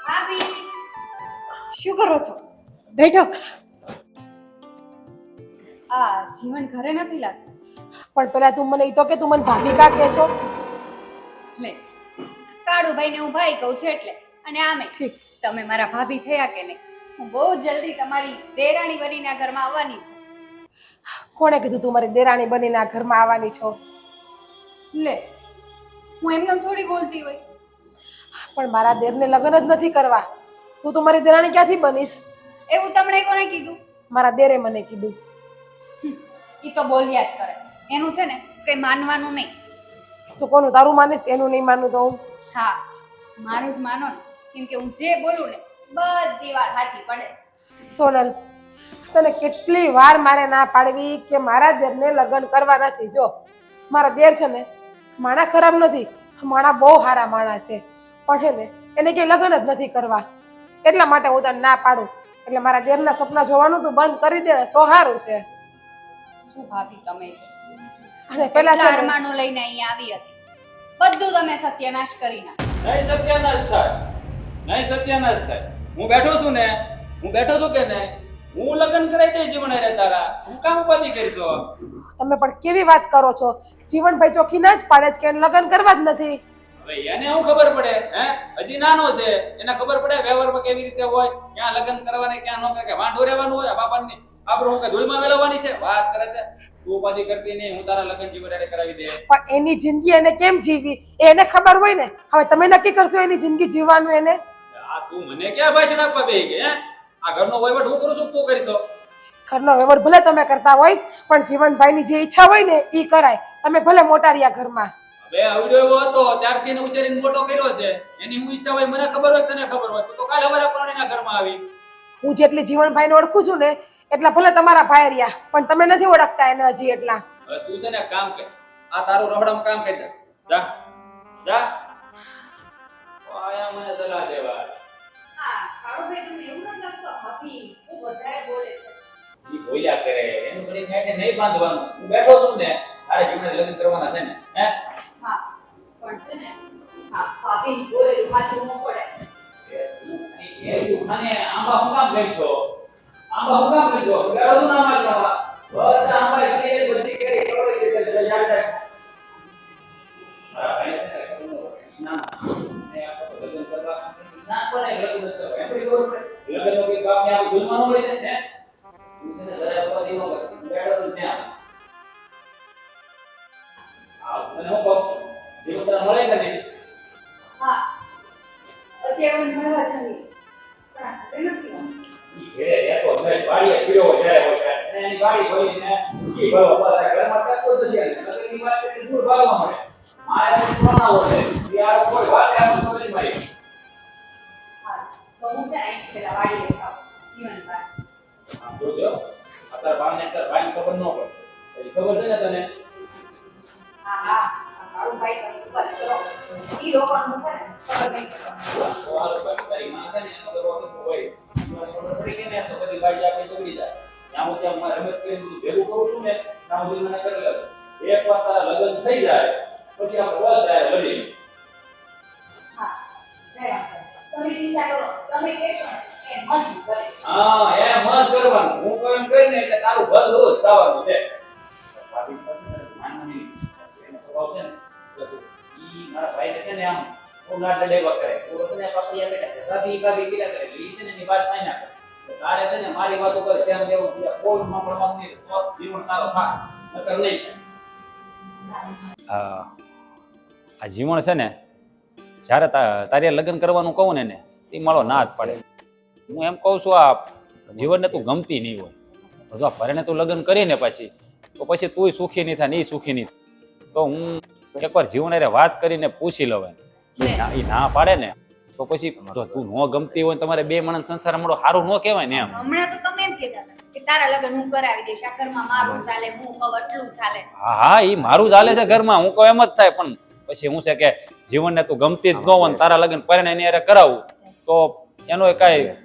ભાભી શું કરો છો? બેઠો. આ જીવન ઘરે નથી લાગતું. પણ પેલા તું મને ઈ તો કે તું મને ભાભી કા કે છો? લે કાળુભાઈ ને હું ભાઈ કહું છું એટલે. અને આમે તમે મારા ભાભી થયા કે નહીં? હું બહુ જલ્દી તમારી દેરાણી બનીને આ ઘરમાં આવવાની છું. કોણે કીધું તું મારી દેરાણી બનીને આ ઘરમાં આવવાની છો? લે હું એમને થોડી બોલતી હોય. પણ મારા દેરને લગ્ન જ નથી કરવા. તું તો મારી દેરાણી ક્યાંથી બનીશ? એવું તમને કોણે કીધું? મારા દેરે મને કીધું. ઈ તો બોલ્યા જ કરે. એનું છે ને કઈ માનવાનું નહીં. તું કોનું તારું માનીશ? એનું નહીં માનું તો હું? હા મારું જ માનો ને. કેમ કે હું જે બોલું ને બધી વાત સાચી પડે. સોનલ, તને કેટલી વાર મારે ના પાડવી કે મારા દેરને લગ્ન કરવા નથી. જો મારા દેર છે ને માણા ખરાબ નથી, માણા બહુ સારા માણા છે, પણ છે ને એને કે લગ્ન જ નથી કરવા. એટલા માટે હું તને ના પાડું. એટલે મારા દેરના સપના જોવાનું તું બંધ કરી દે તો સારું છે. શું ભાભી તમે અને પેલા છે ને અરમાનો લઈને અહીંયા આવી હતી, બધું તમે સત્યનાશ કરી નાખ્યું. નહીં સત્યાનાશ થાય, નહીં સત્યાનાશ થાય. હું બેઠો છું ને, હું બેઠો છું કે નહીં, હું લગ્ન કરાવી દઈશ જીવન રે તારા. હું કામ ઉપાધિ કરીશો? તમે પણ કેવી વાત કરો છો? જીવનભાઈ ચોખ્ખી ના જ પાડે છે કે એને લગ્ન કરવા જ નથી. હવે એને શું ખબર પડે? હે હજી નાનો છે, એને ખબર પડે વ્યવહારમાં કેવી રીતે હોય, ક્યાં લગ્ન કરવાને ક્યાં ન કરે, કે વાંઢો રહેવાનું હોય બાપાની આપણું હું કે ધૂળમાં મેળવવાની છે. વાત કરે છે તું ઉપાધિ કરતી નહીં, હું તારા લગ્ન જીવન રે કરાવી દે. પણ એની જિંદગી એને કેમ જીવવી એ એને ખબર હોય ને. હવે તમે નક્કી કરશો એની જિંદગી જીવવાનું એને? આ તું મને ક્યાં ભાષણ આપવા બે કે? હે આ ઘરનો વહીવટ હું કરું છું, તું કરીશો? ઘરનો વ્યવહાર ભલે તમે કરતા હોય પણ જીવનભાઈની જે ઈચ્છા હોય ને એ કરાય. તમે ભલે મોટા રહ્યા ઘરમાં. હવે આવડો એવો હતો ત્યારથી એને ઉછેરીને મોટો કર્યો છે. એની હું ઈચ્છા હોય મને ખબર હોય, તને ખબર હોય, તો કાલે અમારા પ્રાણીના ઘરમાં આવી. હું જેટલી જીવનભાઈને ઓળખું છું ને એટલા ભલે તમારા ભાઈ રહ્યા, પણ તમે નથી ઓળખતા એને હજી એટલા. હવે તું છે ને કામ કર, આ તારું રહોડામાં કામ કરી દે. જા જા. આયા મને સલાહ દેવા. હા કાળુભાઈ તમને એવું નથી લાગતું ભાભી ખૂબ વધારે બોલે છે? ઈ બોલ્યા કરે, એનું બધી કાંઈ નહીં બાંધવાનું. હું બેઠો છું ને, તારે જીવને લગ્ન કરવાના છે ને. હે હા પણ છે ને હા ભાભી બોલે સાચું ન પડે. એ ખાને આંબા હું કામ કરશો? આંબા હું કામ કરશો? બેઠો છું ના મારવા. બસ આંબા છે બધી કરી કરોડી દે યાર સાહેબ. હા ભાઈ ના ને આપણે લગ્ન કરવા ના પડે. લગ્ન કરવા એમ ખબર પડે. લગ્નનો કોઈ કામ ને આ ભૂલમાં ન હોય ને. તું જરા ઉપાધિ ન કર. બેઠો છું ત્યાં. આ મને હું કહું જીવન તને મળે કે નહીં? હા અત્યારે મને મળવા જવી પણ હવે નથી મળતું. ઈ ઘરે રહેતો ને વાડીએ પીડ્યો જ્યારે હોય એની વાડી ભરીને ઈ ભરવા પાછા ઘરમાં કાકો જ છે ને લગનની વાત કરી દૂર ભાગવા મળે. મારે પ્રોણાવો છે યાર કોઈ વાત આમ તો નહીં મારી. હા તો હું છે ને પેલા વાડી લઈ જાઉં જીવનભાઈ. આમ જોજો અત્યારે બાને ભાઈને ખબર ન પડે. પછી ખબર છે ને તને? હા હા કાળુભાઈ તમે ઉપર કરો ઈ લોકોનું છે ને ખબર નહીં પડે. તો હાલો ભાઈ તારી માં છે ને એનો તો રોક હોય. મને ખબર પડી ગઈ ને તો બધી બાજી આપણે દોડી જાય. ત્યાં હું ત્યાં રમત કરીને બધું ભેગું કરું છું ને ત્યાં સુધી મને કરી લે. એકવાર તારા લગ્ન થઈ જાય પછી આપણે બસ થાય લડી. હા જય આપણે તમે ચિંતા કરો તમે કહેશો ને એ મંજૂર કરીશ. હા એમ જ કરવાનું. હું કહું એમ કરીને એટલે તારું ભલું જ થવાનું છે. ભાભી પાસે માનવાની એનો સ્વભાવ છે ને તો ઈ મારા ભાઈને છે ને આમ ઉગાડ લેવા કરે. તો તને પકડીયા બેઠા ભાભી ભાભી કીધા કરે. ઈ છે ને એની વાત થાય ના કરે. તારે છે ને મારી વાતો કરે તેમ દેવું કોઈ સાંભળવાનું નહીં. તો જીવન તારો થા નકર નહીં. આ જીવન છે ને જ્યારે તારે લગ્ન કરવાનું કહું ને એ મારો ના જ પડે. હું એમ કહું છું આ જીવનને તું ગમતી નહીં હોય બધું આ ભરેને તું લગ્ન કરીને પછી તો પછી તું સુખી નહીં થાય ને એ સુખી નહીં થાય. તો હું એકવાર જીવન અરે વાત કરીને પૂછી લઉં એ ના પાડે ને તો પછી જો તું ન ગમતી હોય તમારે બે માણસ સંસાર મળો સારું ન કહેવાય ને એમ. હમણાં તો તમે એમ કહેતા હતા કે તારા લગ્ન હું કરાવી દઈશ આ ઘરમાં મારું ચાલે હું કહું એટલું ચાલે. હા હા એ મારું ચાલે છે ઘરમાં હું કહું એમ જ થાય. પણ પછી હું છે કે જીવનને તું ગમતી જ ન હોય ને તારા લગ્ન પરણે એની હારે કરાવું તો એનો કાંઈ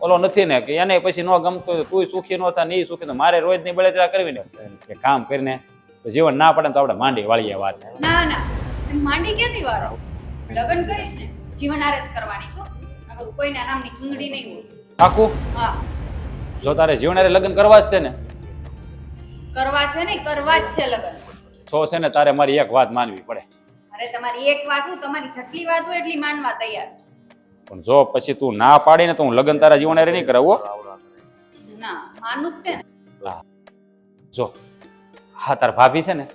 ઓલો નથી ને કે એને પછી ન ગમતું તું સુખી ન થાય ને એ સુખી. મારે રોજ ની બળતરા કરવી ને કે કામ કરીને જીવન ના પડે તો આપણે માંડી વાળીએ વાત. ના ના માંડી ક્યાંથી વાળો? લગ્ન કરીશ ને જીવન હારે જ કરવાની છો. કોઈના નામની ચૂંદડી નહીં હોય. પાકું? હા, જો તારે જીવન હારે લગ્ન કરવા જ છે ને કરવા છે ને કરવા જ છે લગ્ન. તો છે ને તારે મારી એક વાત માનવી પડે. અરે તમારી એક વાત હું તમારી જેટલી વાત હોય એટલી માનવા તૈયાર. પણ જો પછી તું ના પાડી ને તો હું લગ્ન તારા જીવન હારે નહીં કરાવું હો. ના માનું જ તે ને. હા. જો હા તાર ભાભી છે ને,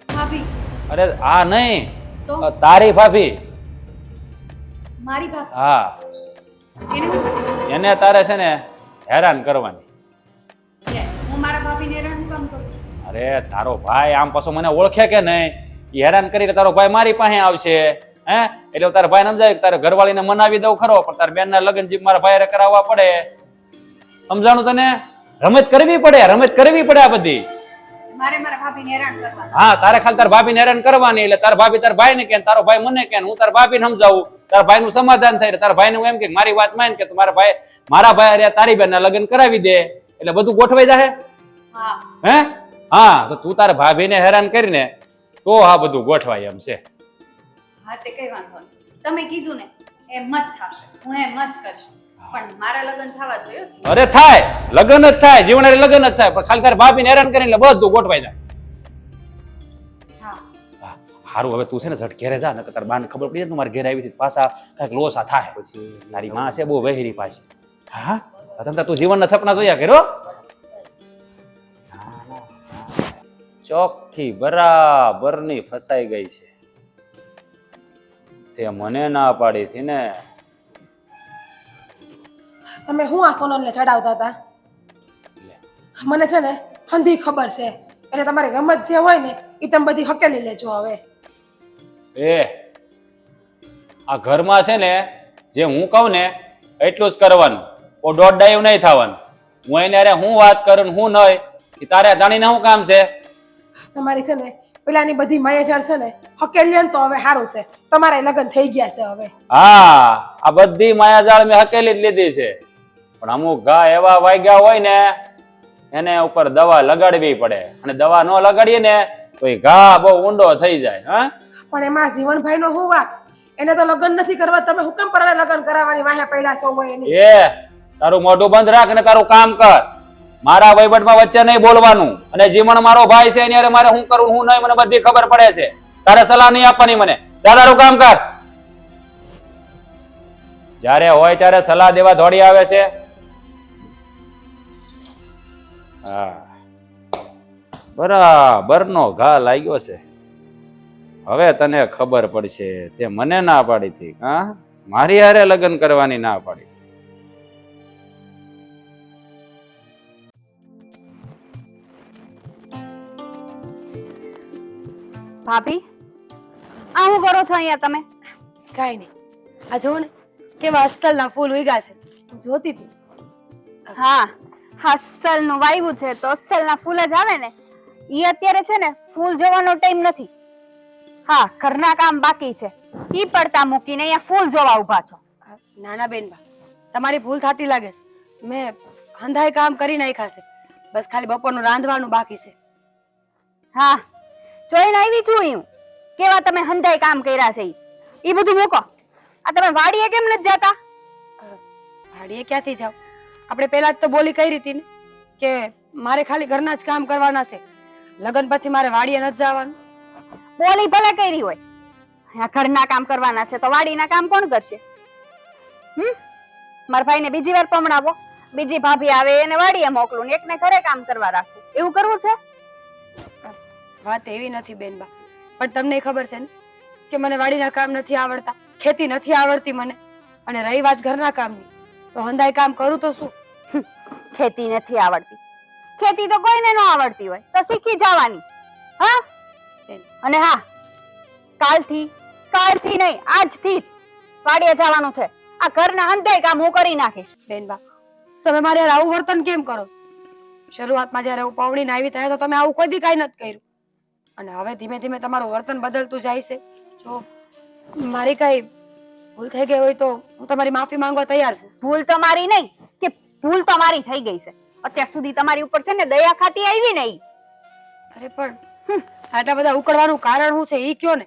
ભાભી અરે આ નહીં, તો તારી ભાભી. મારી ભાભી હા, એને હું એને તારે છે ને હેરાન કરવાની. લે, હું મારા ભાભીને હેરાન શું કામ કરું? અરે તારો ભાઈ આમ પાછો મને ઓળખે કે નહીં, ઈ હેરાન કરીને તારો ભાઈ મારી પાસે આવશે. હે એટલે તારા ભાઈ સમજાય કે તારે ઘરવાળીને મનાવી દઉં ખરો, પણ તારા બેનના લગ્ન જીપ મારા ભાઈ કરાવવા પડે. સમજાણું તને? રમત કરવી પડે, રમત કરવી પડે આ બધી. મારે મારા ભાભીને હેરાન કરવાના. હા, તારે ખાલી તારા ભાભીને હેરાન કરવાની. એટલે તારા ભાભી તારા ભાઈને કે, તારો ભાઈ મને કે, હું તારા ભાભીને સમજાવું, તારા ભાઈનું સમાધાન થાય. તારા ભાઈને હું એમ કે મારી વાત માન કે મારા ભાઈ અરે તારી બેનના લગ્ન કરાવી દે એટલે બધું ગોઠવાઈ જાય. હા હે હા, તો તું તારા ભાભીને હેરાન કરીને તો આ બધું ગોઠવાય એમ છે. હા તે કઈ વાંધો નહીં. તમે કીધું ને એમ જ થશે, હું એમ જ કરીશ. પણ મારા લગ્ન થવા જોઈએ છે. અરે થાય, લગ્ન જ થાય, જીવન હારે લગ્ન જ થાય, પણ ખાલી તારા ભાભીને હેરાન કરીને એટલે બધું ગોઠવાઈ જાય. હા હારું, હવે તું છે ને ઝટ ઘેરે જા, ને તારા બાને ખબર પડી જાય ને મારે ઘેર આવી હતી પાછા કઈક લોસા થાય. તારી માં છે બહુ વહેરી પાછી. હા તમ તું જીવનના સપના જોયા કર્યો. ચોકથી બરાબરની ફસાઈ ગઈ છે. તે મને ના પાડી હતી ને. તમે શું આ સોનલને ચડાવતા હતા? મને છે ને હંધી ખબર છે, એટલે તમારી રમત જે હોય ને એ તમે બધી હકેલી લેજો હવે. એ આ ઘરમાં છે ને જે હું કહું ને એટલું જ કરવાનું, ઓ દોઢ ડાયું નહીં થવાનું. હું એને અરે હું વાત કરું હું નહીં, એ તારે જાણીને શું કામ છે? તમારી છે ને પેલાની બધી માયાજાળ છે ને હકેલી ને તો હવે સારું છે, તમારે લગ્ન થઈ ગયા છે હવે. હા, આ બધી માયાજાળ મેં હકેલી જ લીધી છે, પણ અમુક ઘા એવા વાગ્યા હોય ને એને ઉપર દવા લગાડવી પડે, અને દવા ન લગાડીએ ને તો એ ઘા બહુ ઊંડો થઈ જાય. હા પણ એમાં જીવનભાઈ નો શું વાત? એને તો લગ્ન નથી કરવા, તમે હુકમ પર લગ્ન કરાવવાની વાહે પડ્યા છો હોય એની. એ તારું મોઢું બંધ રાખ ને તારું કામ કર. મારા વહીવટમાં વચ્ચે નહીં બોલવાનું, અને જીવન મારો ભાઈ છે એની હારે મારે શું કરું હું નહીં મને બધી ખબર પડે છે. તારે સલાહ નહીં આપવાની મને. જા તારું કામ કર. જ્યારે હોય ત્યારે સલાહ દેવા દોડી આવે છે. હા, બરાબરનો ઘા લાગ્યો છે. હવે તને ખબર પડશે, તે મને ના પાડી હતી. હા, મારી હારે લગ્ન કરવાની ના પાડી. ભાભી આ શું કરો છો અહીંયા તમે? કાંઈ નહીં, આ જો ને કેવા અસલના ફૂલ ઉગ્યા છે, હું જોતી હતી. હા અસલનું વાવ્યું છે તો અસલના ફૂલ જ આવે ને. ઈ અત્યારે છે ને ફૂલ જોવાનો ટાઈમ નથી. હા, ઘરના કામ બાકી છે, ઈ પડતા મૂકીને અહીંયા ફૂલ જોવા ઊભા છો. નાના બેનબા, તમારી ભૂલ થતી લાગે છે. મેં હંધાઈ કામ કરી નાખ્યા છે, બસ ખાલી બપોરનું રાંધવાનું બાકી છે. હા, જોઈને આવી છું હું કેવા તમે હંધાઈ કામ કર્યા છે. ઈ બધું મૂકો. આ તમે વાડીએ કેમ નથી જતા? વાડીએ ક્યાંથી જાવ? આપણે પહેલા જ તો બોલી કરી હતી ને કે મારે ખાલી ઘરના જ કામ કરવાના છે, લગ્ન પછી મારે વાડીએ નથી જવાનું. બોલી ભલે કરી હોય, આ ઘરના કામ કરવાના છે તો વાડીના કામ કોણ કરશે? મારા ભાઈને બીજી વાર પમણાવો, બીજી ભાભી આવે એને વાડીએ મોકલું ને એકને ઘરે કામ કરવા રાખું, એવું કરવું છે? વાત એવી નથી બેનબા, પણ તમને ખબર છે ને કે મને વાડીના કામ નથી આવડતા, ખેતી નથી આવડતી મને. અને રહી વાત ઘરના કામની, તો હંધાઈ કામ કરું તો શું? ખેતી નથી આવડતી? ખેતી તો કોઈને ન આવડતી હોય તો શીખી જવાની. હા, અને હા, કાલથી નહીં આજથી જ વાડીએ જવાનું છે. આ ઘરના હંધાઈ કામ હું કરી નાખીશ. બેનબા, તમે મારે યાર આવું વર્તન કેમ કરો? શરૂઆતમાં જયારે હું પૌણીને આવી ત્યારે તો તમે આવું કોઈ દી કાંઈ નથી કર્યું, અને હવે ધીમે ધીમે તમારું વર્તન બદલતું જાય છે. જો મારી કઈ ભૂલ થઈ ગઈ હોય તો હું તમારી માફી માંગવા તૈયાર છું. ભૂલ તમારી નહીં કે ભૂલ તમારી થઈ ગઈ છે. અત્યાર સુધી તમારી ઉપર છે ને દયા ખાતી આવી નહીં. અરે પણ આટલા બધા ઉકળવાનું કારણ શું છે ઈ કયો ને.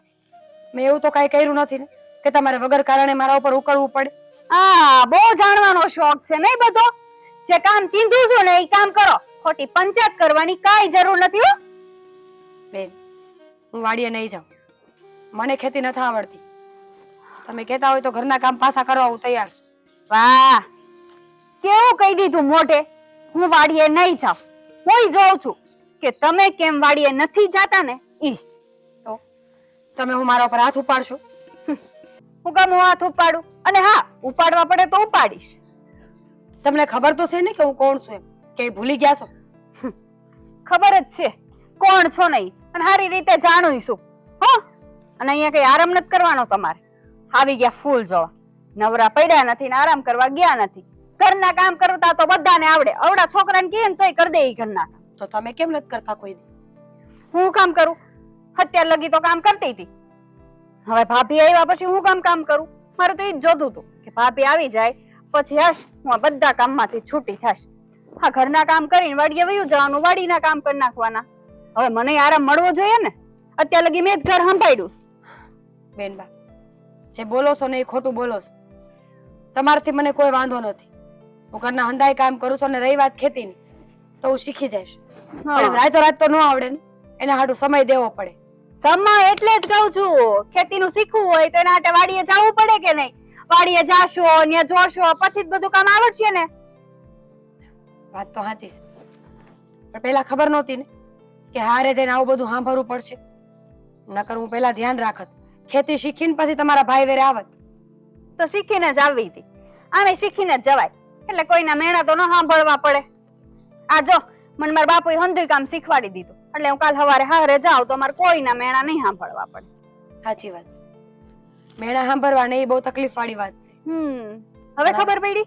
મેં એવું તો કાંઈ કર્યું નથી ને. કે તમારે વગર કારણે મારા ઉપર ઉકળવું પડે? બહુ જાણવાનો શોખ છે નહીં બધો. જે કામ ચીંધું છું ને એ કામ કરો. ખોટી પંચાયત કરવાની કાંઈ જરૂર નથી હો. બેન, હું વાડીએ નહીં જાઉં. મને ખેતી નથી આવડતી. તમે કહેતા હોય તો ઘરના કામ પાછા કરવા હું તૈયાર છું. વાહ, કેવું કહી દીધું મોઢે. હું વાડીએ નહીં જાઉં. હું જોઉં છું કે તમે કેમ વાડીએ નથી જાતા ને ઈ. તો તમે હું મારા ઉપર હાથ ઉપાડશો? હું કામ હું હાથ ઉપાડું? અને હા, ઉપાડવા પડે તો ઉપાડીશ. તમને ખબર તો છે ને કે હું કોણ છું એમ? કે ભૂલી ગયા છો? ખબર જ છે કોણ છો નહીં, અને સારી રીતે જાણું છું હો. અને અહીંયા કઈ આરામ નથી કરવાનો તમારે. આવી ગયા ફૂલ જોવા, નવરા પડ્યા નથી ને આરામ કરવા ગયા નથી. ઘરના કામ કરતા તો બધાને આવડે. અવડા છોકરાને કહે ને તોય કરી દે ઈ ઘરના કામ. તો તમે કેમ નથી કરતા કોઈ દી? હું કામ કરું? અત્યાર લગી તો કામ કરતી હતી. હવે ભાભી આવ્યા પછી હું કામ કરું? મારે તો ઈ જ જોતું હતું કે ભાભી આવી જાય પછી હશ હું આ બધા કામમાંથી છૂટી થઈશ. હા, ઘરના કામ કરીને વાડીએ વયું જવાનું, વાડીના કામ કરી નાખવાના. હવે મને આરામ મળવો જોઈએ ને. અત્યાર લગી મેં જ ઘર સંભાળ્યું. બેનબા, જે બોલો છો ને એ ખોટું બોલો છો. તમારથી મને કોઈ વાંધો નથી. હું ઘરના હંધાઈ કામ કરું છું, અને રહી વાત ખેતીની તો હું શીખી જઈશ. પણ રાતો રાત તો ન આવડે ને, એના હાટું સમય દેવો પડે. સમય એટલે જ કહું છું, ખેતીનું શીખવું હોય તો એના માટે વાડીએ જવું પડે કે નહીં? વાડીએ જાશો, ત્યાં જોશો, પછી જ બધું કામ આવડશે ને. વાત તો સાચી છે, પણ પેલા ખબર નહોતી ને કે હારે જઈને આવું બધું સાંભળવું પડશે. નકર હું પેલા ધ્યાન રાખત, ખેતી શીખીને પછી તમારા ભાઈ વેરે આવત. તો શીખીને જ આવી હતી. આમે શીખીને જ જવાય, એટલે કોઈના મેણા તો ન સાંભળવા પડે. આ જો મને મારા બાપુએ હંધુય કામ શીખવાડી દીધું, એટલે હું કાલ સવારે હારે જાઉં તો મારે કોઈના મેણા નહીં સાંભળવા પડે. સાચી વાત છે. મેણા સાંભળવા નહીં, બહુ તકલીફ વાળી વાત છે. હવે ખબર પડી?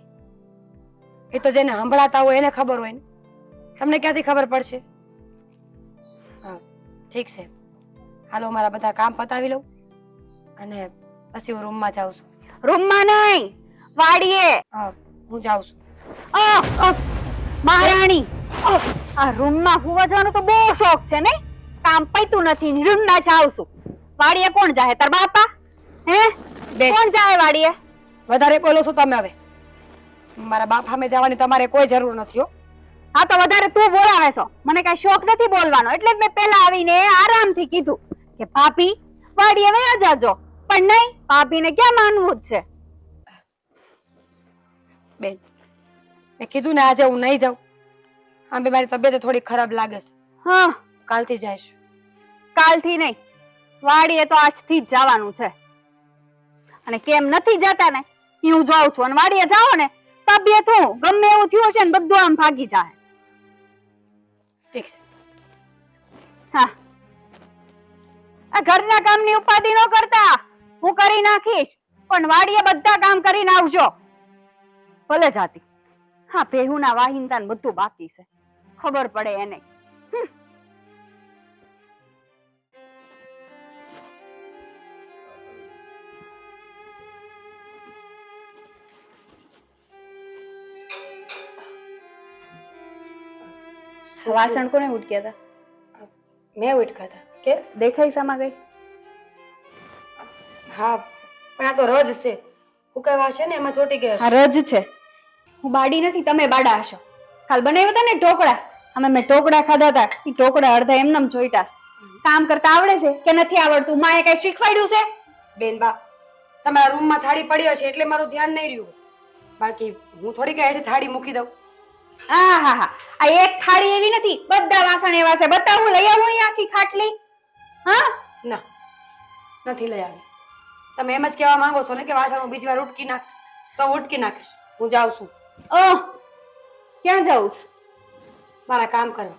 એ તો જેને સંભળાતા હોય એને ખબર હોય ને, તમને ક્યાંથી ખબર પડશે? હા, ઠીક છે, હાલો મારા બધા કામ પતાવી લઉં અને પછી હું રૂમમાં જાઉં છું. રૂમમાં નહીં, વાડીએ. હા, હું જાઉં છું. મહારાણી, આ રૂમમાં હુવા જવાનો તો બહુ શોખ છે ને? કામ પૈતું નથી, રૂમમાં જાઉં છું. વાડીએ કોણ જાય? તાર બાપા? હે, કોણ જાય વાડીએ? વધારે બોલો છો તમે. હવે મારા બાપ સામે જવાની તમારે કોઈ જરૂર નથી હો. હા, તો વધારે તું બોલાવે છો. મને કઈ શોખ નથી બોલવાનો, એટલે જ મેં પહેલા આવીને આરામથી કીધું કે ભાભી વાડીએ વયા જાજો. પણ નહીં, ભાભીને ક્યાં માનવું જ છે? બેન, મેં કીધું ને આજે હું નહીં જાઉં. આમ બી મારી તબિયત થોડી ખરાબ લાગે છે. હા, કાલથી જઈશ. કાલથી નહીં, વાડીએ તો આજથી જ જવાનું છે. અને કેમ નથી જતા ને એ હું જોઉં છું. અને વાડીએ જાઓ ને તબિયત હું ગમે એવું થયું હશે ને બધું આમ ભાગી જાય. ઠીક છે. હા, આ ઘરના કામની ઉપાધિ ન કરતા, હું કરી નાખીશ. પણ વાડીએ બધા કામ કરીને આવજો. ભલે જાતી. હા, ભેહુના વાહિંદા ને બધું બાકી છે, ખબર પડે એને. વાસણ કોને ઉટક્યા હતા? મેં ઉઠકા હતા કે દેખાઈ સામા ગઈ? હા, પણ આ તો રજ છે. ઉકાવા છે ને એમાં ચોટી ગયા આ રજ છે. હું બાડી નથી, તમે બાડા હશો. કાલ બનાવ્યા હતા ને ઢોકળા, અમે મેં ઢોકળા ખાધા હતા. એ ઢોકળા અડધા એમનેમ જોઈતા. કામ કરતા આવડે છે કે નથી આવડતું? માએ કઈ શીખવાડ્યું છે? બેન બા, તમારા રૂમમાં થાળી પડી હશે એટલે મારું ધ્યાન નહીં રહ્યું. બાકી હું થોડી કઈ હેઠે થાળી મૂકી દઉં. આ એક થાળી એવી નથી, બધા વાસણ એવા છે. બતાવું, લઈ આવું અહીં આખી ખાટલી? હા, ના, નથી લઈ આવી. તમે એમ જ કહેવા માંગો છો ને કે વાસણ હું બીજી વાર ઉટકી નાખ, તો ઉટકી નાખીશ. હું જાઉં છું. ક્યાં જાઉં છું? મારા કામ કરવા.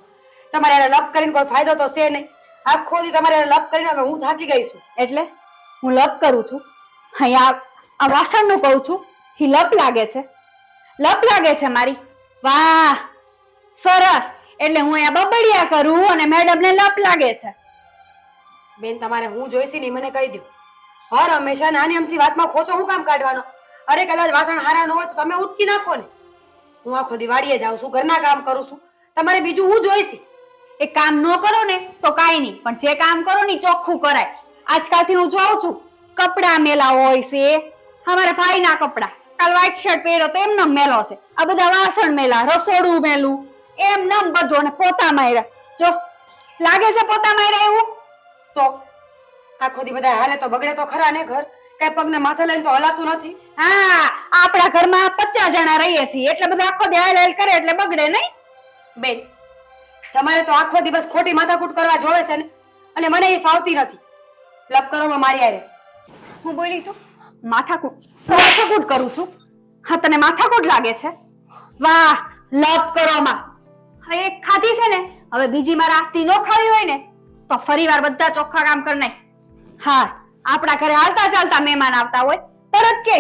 તમારે એને લપ કરીને કોઈ ફાયદો તો છે નહીં. આખો દી તમારે એને લપ કરીને હવે હું થાકી ગઈ છું. એટલે હું લપ કરું છું? અહીંયા આ વાસણનું કહું છું, એ લપ લાગે છે? લપ લાગે છે મારી? વાહ, સરસ. એટલે હું અહીંયા બબડિયા કરું અને મેડમને લપ લાગે છે. બેન, તમારે હું જોઈશી ને મને કહી દો. હર હંમેશા નાની અમથી વાતમાં ખોચો હું કામ કાઢવાનો? અરે કદાચ વાસણ હારા ન હોય તો તમે ઉટકી નાખો ને. હું આખો દિવાળીએ જાઉં છું, ઘરના કામ કરું છું. તમારે બીજું હું જોઈશી? એ કામ ન કરો ને તો કાઈ નહીં, પણ જે કામ કરો ને ચોખ્ખું કરાય. આજકાલથી હું જોઉં છું કપડા મેલા હોય છે, અમારા ભાઈના કપડા, કાલ વ્હાઈટ શર્ટ પહેર્યો તો એમનો મેલો છે, આ બધા વાસણ મેલા, રસોડું મેલું, એમનેમ બધું, અને પોતા માર્યા. જો લાગે છે પોતા માર્યા એવું? તો આખો દી બધા હાલે તો બગડે તો ખરા ને ઘર? કઈ પગને માથે લઈને તો હલાતું નથી. હા, આપણા ઘરમાં 50 જણા રહીએ છીએ એટલે બધા આખો દી હાલ હાલ કરે એટલે બગડે નહીં. બેન, તમારે તો આખો દિવસ ખોટી માથાકૂટ કરવા જોવે છે ને, અને મને એ ફાવતી નથી. લપ કરવામાં મારી હારે. હું બોલી તું માથાકૂટ કરું છું? હા, તને માથાકૂટ લાગે છે? વાહ, લપ કરોમાં હા એક ખાધી છે ને, હવે બીજી મારા હાથથી નો ખાવી હોય ને તો ફરીવાર બધા ચોખ્ખા કામ કર નાખ. હા, આપણા ઘરે હાલતા ચાલતા મહેમાન આવતા હોય તરત કે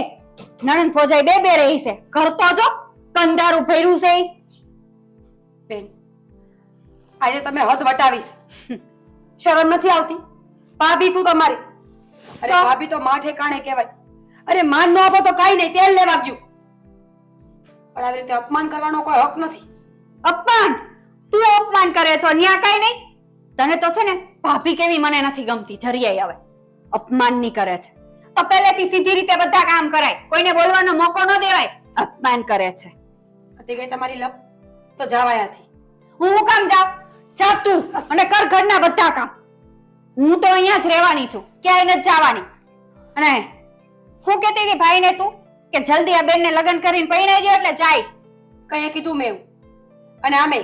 નણંદ ભોજાઈ બે બે રહી છે, ઘર તો જો કંદારું ભર્યું છે. બેન, આજે તમે હદ વટાવી છે. શરમ નથી આવતી? ભાભી શું તમારી? અરે ભાભી તો માં ઠેકાણે કહેવાય. અરે માન ન આપો તો કાઈ નહીં, તેલ લેવા ગયું. પણ આવી રીતે અપમાન કરવાનો કોઈ હક નથી. અપમાન? તું અપમાન કરે છો, ન્યા કાઈ નહીં. તને તો છે ને ભાભી કેવી મને નથી ગમતી, જરીએ હવે અપમાન ની કરે છે. તો પહેલેથી સીધી રીતે બધા કામ કરાય, કોઈને બોલવાનો મોકો ન દેવાય. અપમાન કરે છે. હતી ગઈ તમારી લપ, તો જાવ અહીંયાથી. હું કામ જાઉં? જા તું અને કર ઘરના બધા કામ. હું તો અહીંયા જ રહેવાની છું, ક્યાંય નથી જવાની. અને હું કહેતી હતી ભાઈને તું કે જલ્દી આ બેનને લગ્ન કરીને પરણાઈ દો એટલે જાય. કઈ કીધું મેં એવું? અને આમે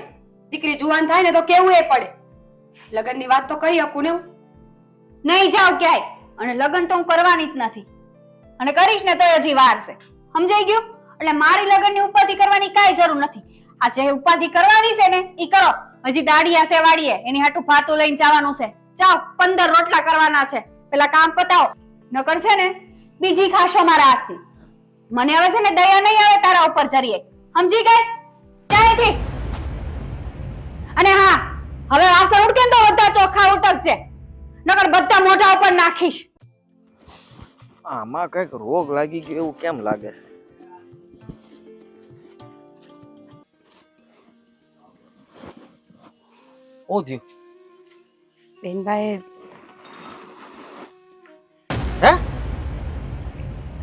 દીકરી જુવાન થાય ને તો કેવું એ પડે. લગ્નની વાત તો કરી શકું ને હું. નહીં જાવ ક્યાંય, અને લગ્ન તો હું કરવાની જ નથી, અને કરીશ ને તો હજી વાર છે. સમજાઈ ગયું? એટલે મારી લગ્નની ઉપાધિ કરવાની કાંઈ જરૂર નથી. આ જે ઉપાધિ કરવાની છે ને ઈ કરો. હજી દાડિયા છે વાડીએ, એની હાટું ભાતું લઈને જવાનું છે. જાઓ, 15 રોટલા કરવાના છે, પેલા કામ પતાવો. નકર છે ને બીજી ખાશો મારા હાથની. મને હવે છે ને દયા નહીં આવે તારા ઉપર જરીએ. સમજી ગઈ? ચાયથી. અને હા, હવે વાસણ ઉડકે ને તો બધા ચોખ્ખા ઉટકજે, નકર બધા મોઢા ઉપર નાખીશ. આમાં કઈક રોગ લાગી ગયો એવું કેમ લાગે છે? ઓ થયું? બેનભાઈ, હે?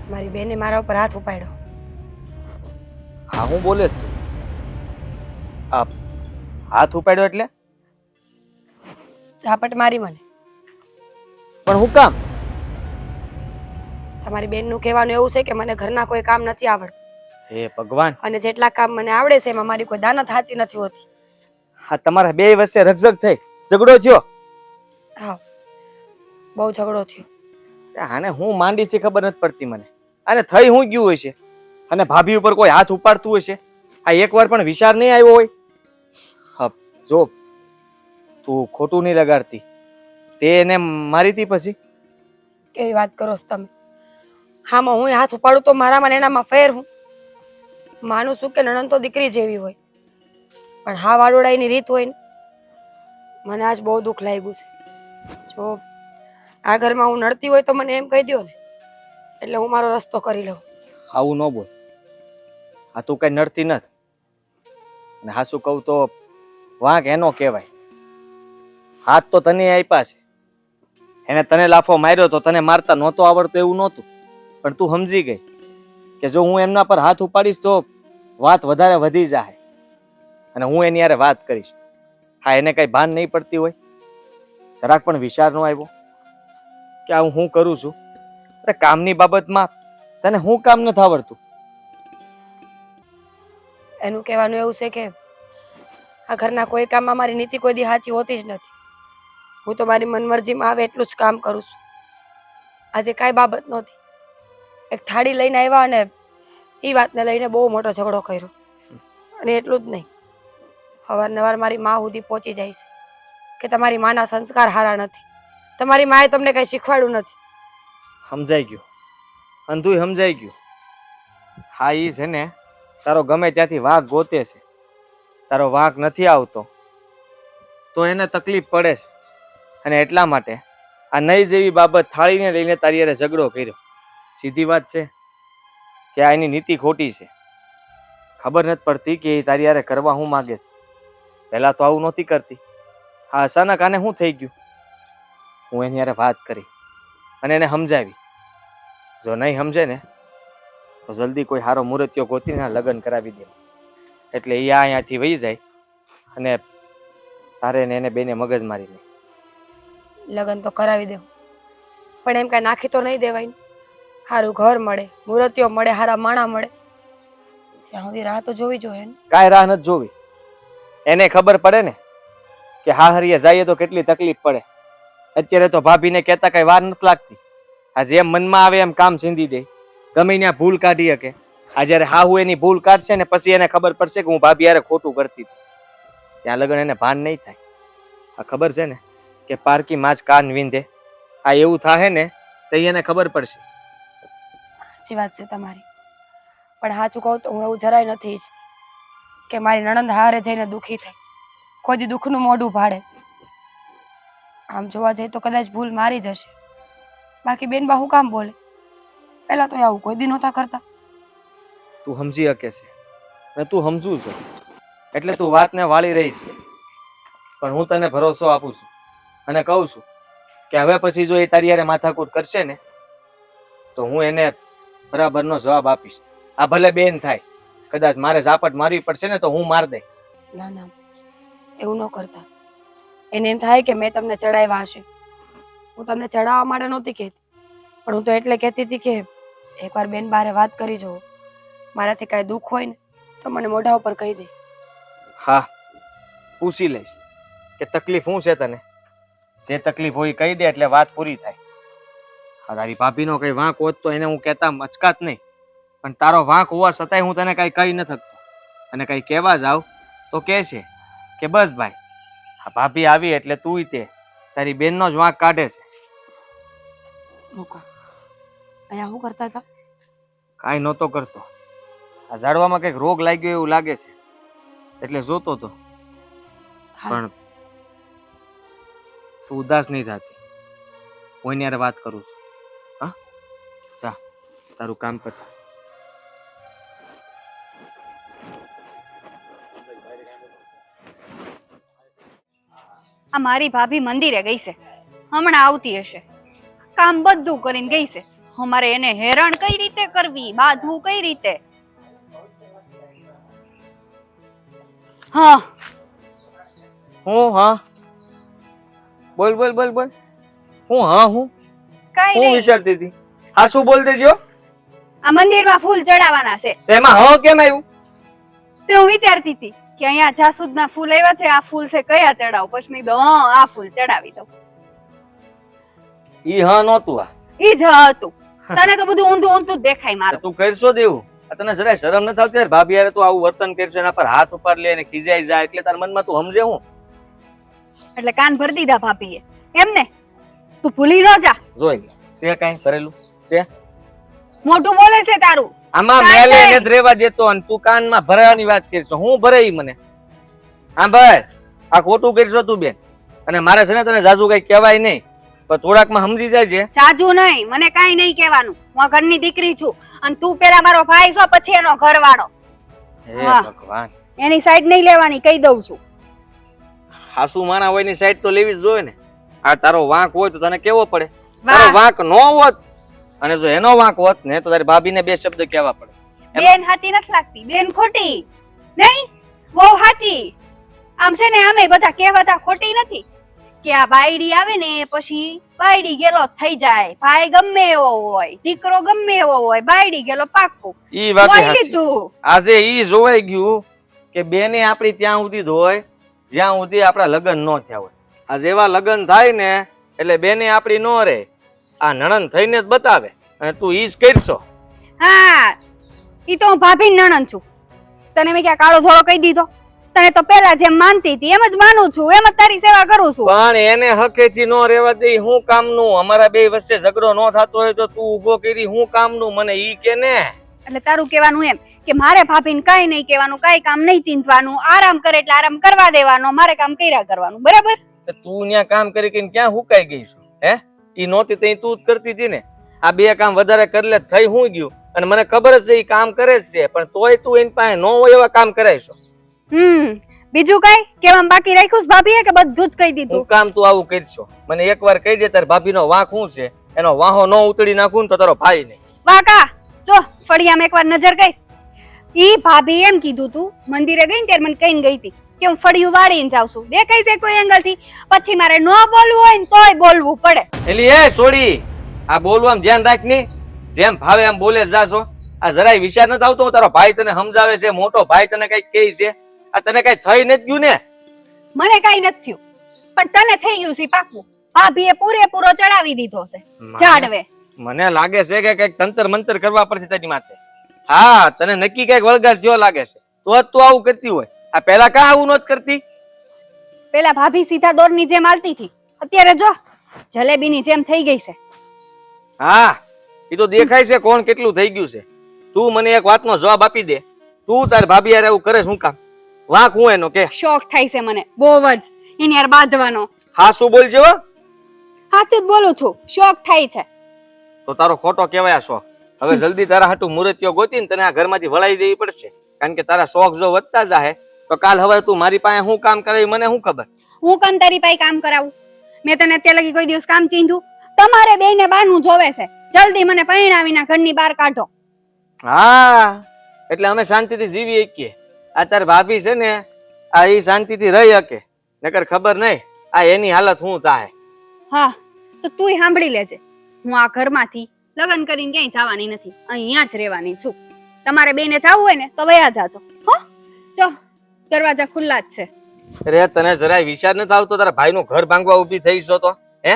મારી બેને મારા ઉપર હાથ ઉપાડ્યો. હા, હું બોલે તું? આ હાથ ઉપાડ્યો એટલે? ઝાપટ મારી મને. પણ હું કામ? તમારી બેનનું કહેવાનું એવું છે કે મને ઘરના કોઈ કામ નથી આવડતું, હે ભગવાન! અને જેટલા કામ મને આવડે છે એમાં મારી કોઈ દાનત સાચી નથી હોતી. હા, તમારા બે વચ્ચે રકઝક થઈ, ઝઘડો થયો? હા, બહુ ઝઘડો થયો. આને હું માંડી છે ખબર નથી પડતી મને. આને થઈ હું ગયું હોય છે? અને ભાભી ઉપર કોઈ હાથ ઉપાડતું હોય છે? આ એકવાર પણ વિચાર નહીં આવ્યો હોય? હા, જો તું ખોટું નહીં લગાડતી, તે એને મારી હતી પછી? કેવી વાત કરો છો તમે? હામાં હું હાથ ઉપાડું તો મારામાં ને એનામાં ફેર હું માનું છું કે નણંદ તો દીકરી જેવી હોય, પણ હા વાડોડાઈની રીત હોય ને. મને આજ બહુ દુઃખ લાગ્યું છે. જો આ ઘરમાં હું નડતી હોય તો મને એમ કહી દો ને, એટલે હું મારો રસ્તો કરી લઉં. આવું ન બોલ. આ તું કઈ નડતી નથી. અને હાસું કહું તો વાંક એનો કહેવાય. હાથ તો તને આપ્યા છે, એને તને લાફો માર્યો તો તને મારતા નહોતો આવડતું એવું નહોતું, પણ તું સમજી ગઈ કે જો હું એમના પર હાથ ઉપાડીશ તો વાત વધારે વધી જાય, અને હું એની યારે વાત કરીશ. હા, એને કઈ ભાન નહીં પડતી હોય? જરાક પણ વિચાર ન આવ્યો કે આ હું કરું છું? અરે કામની બાબતમાં તને હું કામ નથી આવડતું? એનું કહેવાનું એવું છે કે આ ઘરના કોઈ કામમાં મારી નીતિ કોઈ દી સાચી હોતી જ નથી. હું તો મારી મનમરજીમાં આવે એટલું જ કામ કરું છું. આજે કાંઈ બાબત નહોતી, એક થાળી લઈને આવ્યા અને એ વાતને લઈને બહુ મોટો ઝઘડો કર્યો. અને એટલું જ નહીં, અવારનવાર મારી મા સુધી પહોંચી જાય છે કે તમારી માના સંસ્કાર સારા નથી, તમારી માએ તમને કંઈ શીખવાડ્યું નથી. સમજાઈ ગયું, અંધુય સમજાઈ ગયું. હા, ઈ છે ને તારો ગમે ત્યાંથી વાંક ગોતે છે. તારો વાંક નથી આવતો તો એને તકલીફ પડે છે, અને એટલા માટે આ નહીં જેવી બાબત થાળીને લઈને તારી હારે ઝઘડો કર્યો. સીધી વાત છે કે આ એની નીતિ ખોટી છે. ખબર નથી પડતી કે એ તારી હારે કરવા હું માગે છે. પહેલા તો આવું નહોતી કરતી. હા, અચાનક આને શું થઈ ગયું? હું એની હારે વાત કરી અને એને સમજાવી જો નહીં સમજે ને તો જલ્દી કોઈ સારો મુહૂર્તિયો ગોતીને આ લગ્ન કરાવી દે, એટલે એ અહીંયાથી વહી જાય અને તારે ને એને બેને મગજ મારી લે. લગ્ન તો કરાવી દેવું, પણ એમ કઈ નાખી તો નહીં દેવાય ને. સારું ઘર મળે, મૂર્તિઓ મળે, સારા માણા મળે, ત્યાં સુધી રાહ તો જોવી જોઈએ ને. કાંઈ રાહ નથી જોવી. એને ખબર પડે ને કે હા હરિયા જઈએ તો કેટલી તકલીફ પડે. અત્યારે તો ભાભીને કહેતા કઈ વાર નથી લાગતી. આ જેમ મનમાં આવે એમ કામ છીંદી દે, ગમે ત્યાં ભૂલ કાઢી શકે. આ જયારે હાહુ એની ભૂલ કાઢશે ને પછી એને ખબર પડશે કે હું ભાભી યારે ખોટું કરતી હતી, ત્યાં લગન એને ભાન નહીં થાય. આ ખબર છે ને કે પારકી માં જ કાન વીંધે. આ એવું થાય ને તો એને ખબર પડશે. સાચી વાત છે તમારી, પણ સાચું કહું તો હું એવું જરાય નથી ઈચ્છતી કે મારી નણંદ હારે જઈને દુઃખી થાય, કોઈ દી દુઃખનું મોઢું ભાડે. આમ જોવા જઈએ તો કદાચ ભૂલ મારી જ હશે, બાકી બેન બા હું કામ બોલે? પહેલા તો આવું કોઈ દી નહોતા કરતા. તું સમજી શકે છે ને તું સમજુ છું એટલે તું વાતને વાળી રહી છે, પણ હું તને ભરોસો આપું છું અને કહું છું કે હવે પછી જો એ તારી હારે માથાકૂટ કરશે ને તો હું એને બરાબરનો જવાબ આપીશ. આ ભલે બેન થાય, કદાચ મારે ઝાપટ મારવી પડશે ને તો હું માર દે. ના ના, એવું ન કરતા. એને એમ થાય કે મેં તમને ચડાવ્યા હશે. હું તમને ચડાવવા માટે નહોતી કહેતી, પણ હું તો એટલે કહેતી હતી કે એકવાર બેન બારે વાત કરી જુઓ. મારાથી કાંઈ દુઃખ હોય ને તો મને મોઢા ઉપર કહી દે. હા, પૂછી લઈશ કે તકલીફ શું છે તને. જે તકલીફ હોય એ કહી દે એટલે વાત પૂરી થાય. હા, તારી ભાભીનો કઈ વાંક હોત તો એને હું કહેતા મચકાત નહીં, પણ તારો વાંક હોવા છતાંય હું તને કઈ કહી ન થકતો. અને કઈ કહેવા જાવ તો કહે છે કે બસ ભાઈ આ ભાભી આવી એટલે તું તે તારી બેનનો જ વાંક કાઢે છે. મૂકો. અહીંયા શું કરતા હતા? કાંઈ નહોતો કરતો. આ ઝાડવામાં કંઈક રોગ લાગ્યો એવું લાગે છે એટલે જોતો તો. પણ તું ઉદાસ નહીં થતી, હું એની હારે વાત કરું છું. હા, જા તારું કામ પતા. આ મારી ભાભી મંદિરે ગઈ છે, હમણાં આવતી હશે. કામ બધું કરીને ગઈ છે. અમારે એને હેરાન કઈ રીતે કરવી, બાંધવું કઈ રીતે? હા હું હા બોલ બોલ બોલ બોલ. હું હા હું કઈ હું નહીં. વિચારતી હતી. હા શું બોલ દેજો. આ મંદિરમાં ફૂલ ચડાવવાના છે, તેમાં હા કેમ આવ્યું? તે હું વિચારતી હતી કે અહીંયા જાસૂદના ફૂલ આવ્યા છે, આ ફૂલ છે કયા ચડાવ? પછી મેં કીધું હા આ ફૂલ ચડાવી દઉં. ઈ હા નહોતું. આ ઈ જ હતું. તને તો બધું ઊંધું ઊંધું જ દેખાય મારું. તું કરશો દેવું. આ તને જરાય શરમ નથી આવતી? યાર ભાભી યાર તું આવું વર્તન કરશો, એના પર હાથ ઉપાડ લે અને ખીજાઈ જાય એટલે તાર મનમાં તું સમજે હું? એટલે કાન ભરી દીધા ભાભીએ એમ ને? તું ભૂલી ન જા. જોઈ લે છે કાંઈ કરેલું છે મોટું બોલે છે તારું. આમાં કાંઈ મેલે નહીં. ને રેવા દેતો અને તું કાનમાં ભરાવાની વાત કરશો. હું ભરાઈ મને? હા ભાઈ આ ખોટું કરશો તું બેન, અને મારે છે ને તને જાજુ કઈ કહેવાય નહીં, પણ થોડાક માં સમજી જાય છે. જાજુ નહીં, મને કાઈ નહીં કહેવાનું. હું આ ઘરની દીકરી છું અને તું પેલા મારો ભાઈ છો પછી એનો ઘરવાળો. હે હા. ભગવાન, એની સાઈડ નહીં લેવાની કહી દઉં છું. હાસુ માણા હોય ની સાઈડ તો લેવી જ જોઈએ ને. આ તારો વાંક હોય તો તને કેવો પડે? વાહ. તારો વાંક નો હોત અને જો એનો વાંક હોત ને તો તારી ભાભીને બે શબ્દ કહેવા પડે. બેન સાચી નથી લાગતી, બેન ખોટી નહીં, બહુ સાચી. આમ છે ને આમે બધા કહેવાતા ખોટી નથી કે આ બાયડી આવે ને પછી બાયડી ગેલો થઈ જાય. ભાઈ ગમે એવો હોય, દીકરો ગમે એવો હોય, બાયડી ગેલો પાક્કું. ઈ વાત બોલી હાચી. લીધું. આજે ઈ જોવાઈ ગયું કે બેને આપણી ત્યાં સુધી જ હોય જ્યાં સુધી આપણા લગ્ન ન થયા હોય. આ જેવા લગ્ન થાય ને એટલે બેને આપણી નો રહે, આ નણંદ થઈને જ બતાવે અને તું ઈ જ કરશો. હા, ઈ તો હું ભાભી નણંદ છું. તને મેં ક્યાં કાળો ધોળો કહી દીધો? તને તો પેલા જેમ માનતી હતી એમ જ માનું છું, એમ જ તારી સેવા કરું છું. પણ એને હકેથી નો રહેવા દે હું કામનું? અમારા બે વચ્ચે ઝઘડો ન થતો હોય તો તું ઊભો કરી હું કામનું? મને ઈ કે ને. એટલે તારું કહેવાનું એમ કે મારે ભાભીને કાઈ નહીં કહેવાનું, કાઈ કામ નહીં ચીંધવાનું, આરામ કરે એટલે આરામ કરવા દેવાનો, મારે કામ કર્યા કરવાનું, બરાબર? તું ત્યાં કામ કરી કરીને ક્યાં હુકાઈ ગઈ છું? હે ઈ નહોતી તઈ તું જ કરતી હતી ને. આ બે કામ વધારે કરી લે થઈ હું ગયું, અને મને ખબર જ છે ઈ કામ કરે જ છે, પણ તોય તું એની પાસે ન હોય એવા કામ કરાઈશો. બીજું કઈ કેવામાં બાકી રાખ્યું છે ભાભીએ કે બધું જ કહી દીધું? હું કામ તું આવું કરશો મને એકવાર કહી દે તાર ભાભીનો વાંક શું છે, એનો વાહો ન ઉતળી નાખું ને તો તારો ભાઈ નહીં. વાકા જો ફળિયામાં એકવાર નજર કરી. ઈ ભાભી એમ કીધું તું મંદિરે ગઈ ને ત્યારે મને કહીને ગઈ હતી કે હું ફળિયું વાળીને જાઉં છું. દેખાય છે કોઈ એંગલ થી? પછી મારે ન બોલવું હોય ને તોય બોલવું પડે. એલી એ છોડી, આ બોલવામાં ધ્યાન રાખ ની. જેમ ભાવે એમ બોલે જ જાશો. આ જરાય વિચાર નથી આવતો? તારો ભાઈ તને સમજાવે છે, મોટો ભાઈ તને કઈ કહે છે, આ તને કઈ થઈ નથી ગયું ને? મને કઈ નથી થયું, પણ તને થઈ ગયું છે પાકું. ભાભીએ પૂરેપૂરો ચડાવી દીધો છે ઝાડવે. મને લાગે છે કે કઈક તંતર મંતર કરવા પડશે તારી માથે. હા, તને નક્કી કઈક વળગાર થયો લાગે છે. તો જ તું આવું કરતી હોય. આ પેલા કા આવું નહોતી કરતી? પેલા ભાભી સીધા દોરની જેમ હાલતી હતી, અત્યારે જો જલેબીની જેમ થઈ ગઈ છે. હા, એ તો દેખાય છે કોણ કેટલું થઈ ગયું છે. તું મને એક વાતનો જવાબ આપી દે. તું તાર ભાભી યાર એવું કરે શું કામ? વાંક હું એનો કે? શોખ થાય છે મને બહુ જ એની યાર બાંધવાનો. હા, શું બોલજો? સાચું જ બોલું છું, શોખ થાય છે. તો તારો ખોટો કહેવાય આ શોખ. હવે જલ્દી તારા હાટુ મુરતિયો ગોતીને તને આ ઘરમાંથી વળાવી દેવી પડશે. કારણ કે તારા શોખ જો વધતા જાહે તો કાલ હવે તું મારી પાસે શું કામ કરે મને શું ખબર? હું કામ તારી પાસે કામ કરાવું? મેં તને અત્યાર લગી કોઈ દિવસ કામ ચીંધું? તમારે બેયને બાનું જોવે છે. જલ્દી મને પરણાવીને ઘરની બહાર કાઢો. હા, એટલે અમે શાંતિથી જીવી શકીએ. આ તાર ભાભી છે ને, આ ઈ શાંતિથી રહી શકે. નકર ખબર નહીં આ એની હાલત શું થાય. હા, તો તુંય સાંભળી લેજે. હું આ ઘરમાંથી લગ્ન કરીને ક્યાંય જવાની નથી, અહીંયા જ રહેવાની છું. તમારે બેને જવું હોય ને તો વયા જાજો. હો, જો દરવાજા ખુલ્લા જ છે. અરે તને જરાય વિચાર નથી આવતો? તારા ભાઈનું ઘર ભાંગવા ઊભી થઈ છો તો? હે,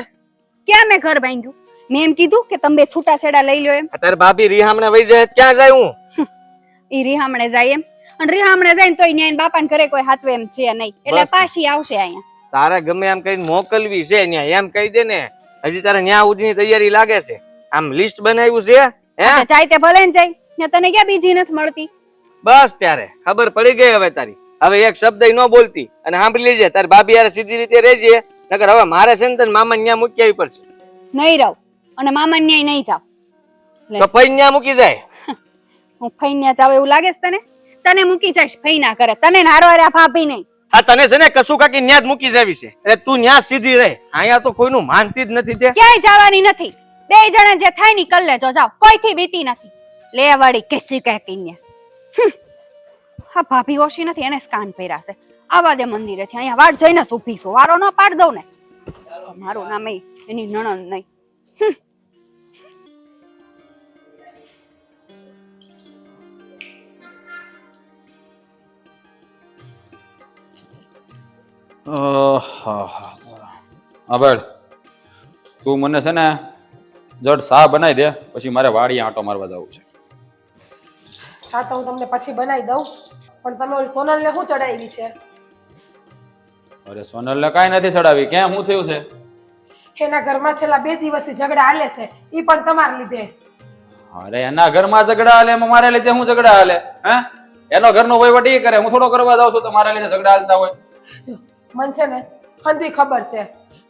ક્યાં મેં ઘર ભાંગ્યું? મેં એમ કીધું કે તમે બે છૂટાછેડા લઈ લો એમ? તાર ભાભી રીહામણે વહી જાય ક્યાં જાય? હું ઈ રીહામણે જાય એમ? અને રીહામણે જાય ને તોય ન્યાય બાપાને ઘરે કોઈ હાચવે એમ છે નહીં, એટલે બસ. પાછી આવશે અહીંયા. તારે ગમે એમ કઈ મોકલવી છે ન્યા એમ કહી દે ને. હજી તારે ન્યા ઉધીની તૈયારી લાગે છે? આમ લિસ્ટ બનાવ્યું છે? હે, એટલે જાય તે ભલે ને જાય, ને તને ક્યાં બીજી નથી મળતી? બસ ત્યારે ખબર પડી ગઈ હવે તારી. હવે એક શબ્દ ન બોલતી અને સાંભળી લેજે. તારી ભાભી યાર સીધી રીતે રહેજે. નકર હવે મારે છે ને તને મામા ન્યા મૂકી આવી પડશે. નહીં રહું અને મામા ન્યાય નહીં જાવ. તો પૈ ન્યા મૂકી જાય. હું ફઈને જાવ એવું લાગે છે તને? તને મૂકી જઈશ ફઈ ના કરે, તને નારો હાર્યા ભાભી નહીં. હા, તને છે ને કશું કાકી ન્યા જ મૂકી જાવી છે. એટલે તું ન્યા સીધી રહે. અહીંયા તો કોઈનું માનતી જ નથી તે. ક્યાંય જવાની નથી. બે જણા જે થાય ની કર લેજો, જાવ. કોઈથી બીતી નથી. લે વળી કેસી કહે કિન્યા. હા, ભાભી ઓછી નથી, એને સ્કાન પહેર્યા છે. આવા દે મંદિરેથી, અહીંયા વાટ જઈને જ ઊભી છું. વારો ન પાડ દઉં ને. મારું નામ એની નણંદ નહીં. આભાર. તું મને છે ને જડ સા બનાવી દે, પછી મારે વાડી આંટો મારવા જવું છે. સાત હું તમને પછી બનાવી દઉં, પણ તમે ઓલી સોનલને શું ચડાવી છે? અરે સોનલને કાંઈ નથી ચડાવી. કેમ, શું થયું છે? એના ઘરમાં છેલ્લા 2 દિવસથી ઝઘડા હાલે છે, ઈ પણ તમારા લીધે. અરે એના ઘરમાં ઝઘડા હાલે, એમાં મારા લીધે હું ઝઘડા હાલે? હે, એનો ઘરનો વહીવટ ઈ કરે, હું થોડો કરવા જાઉં છું તો મારા લીધે ઝઘડા હાલતા હોય? જો મન છે ને હંધી ખબર છે.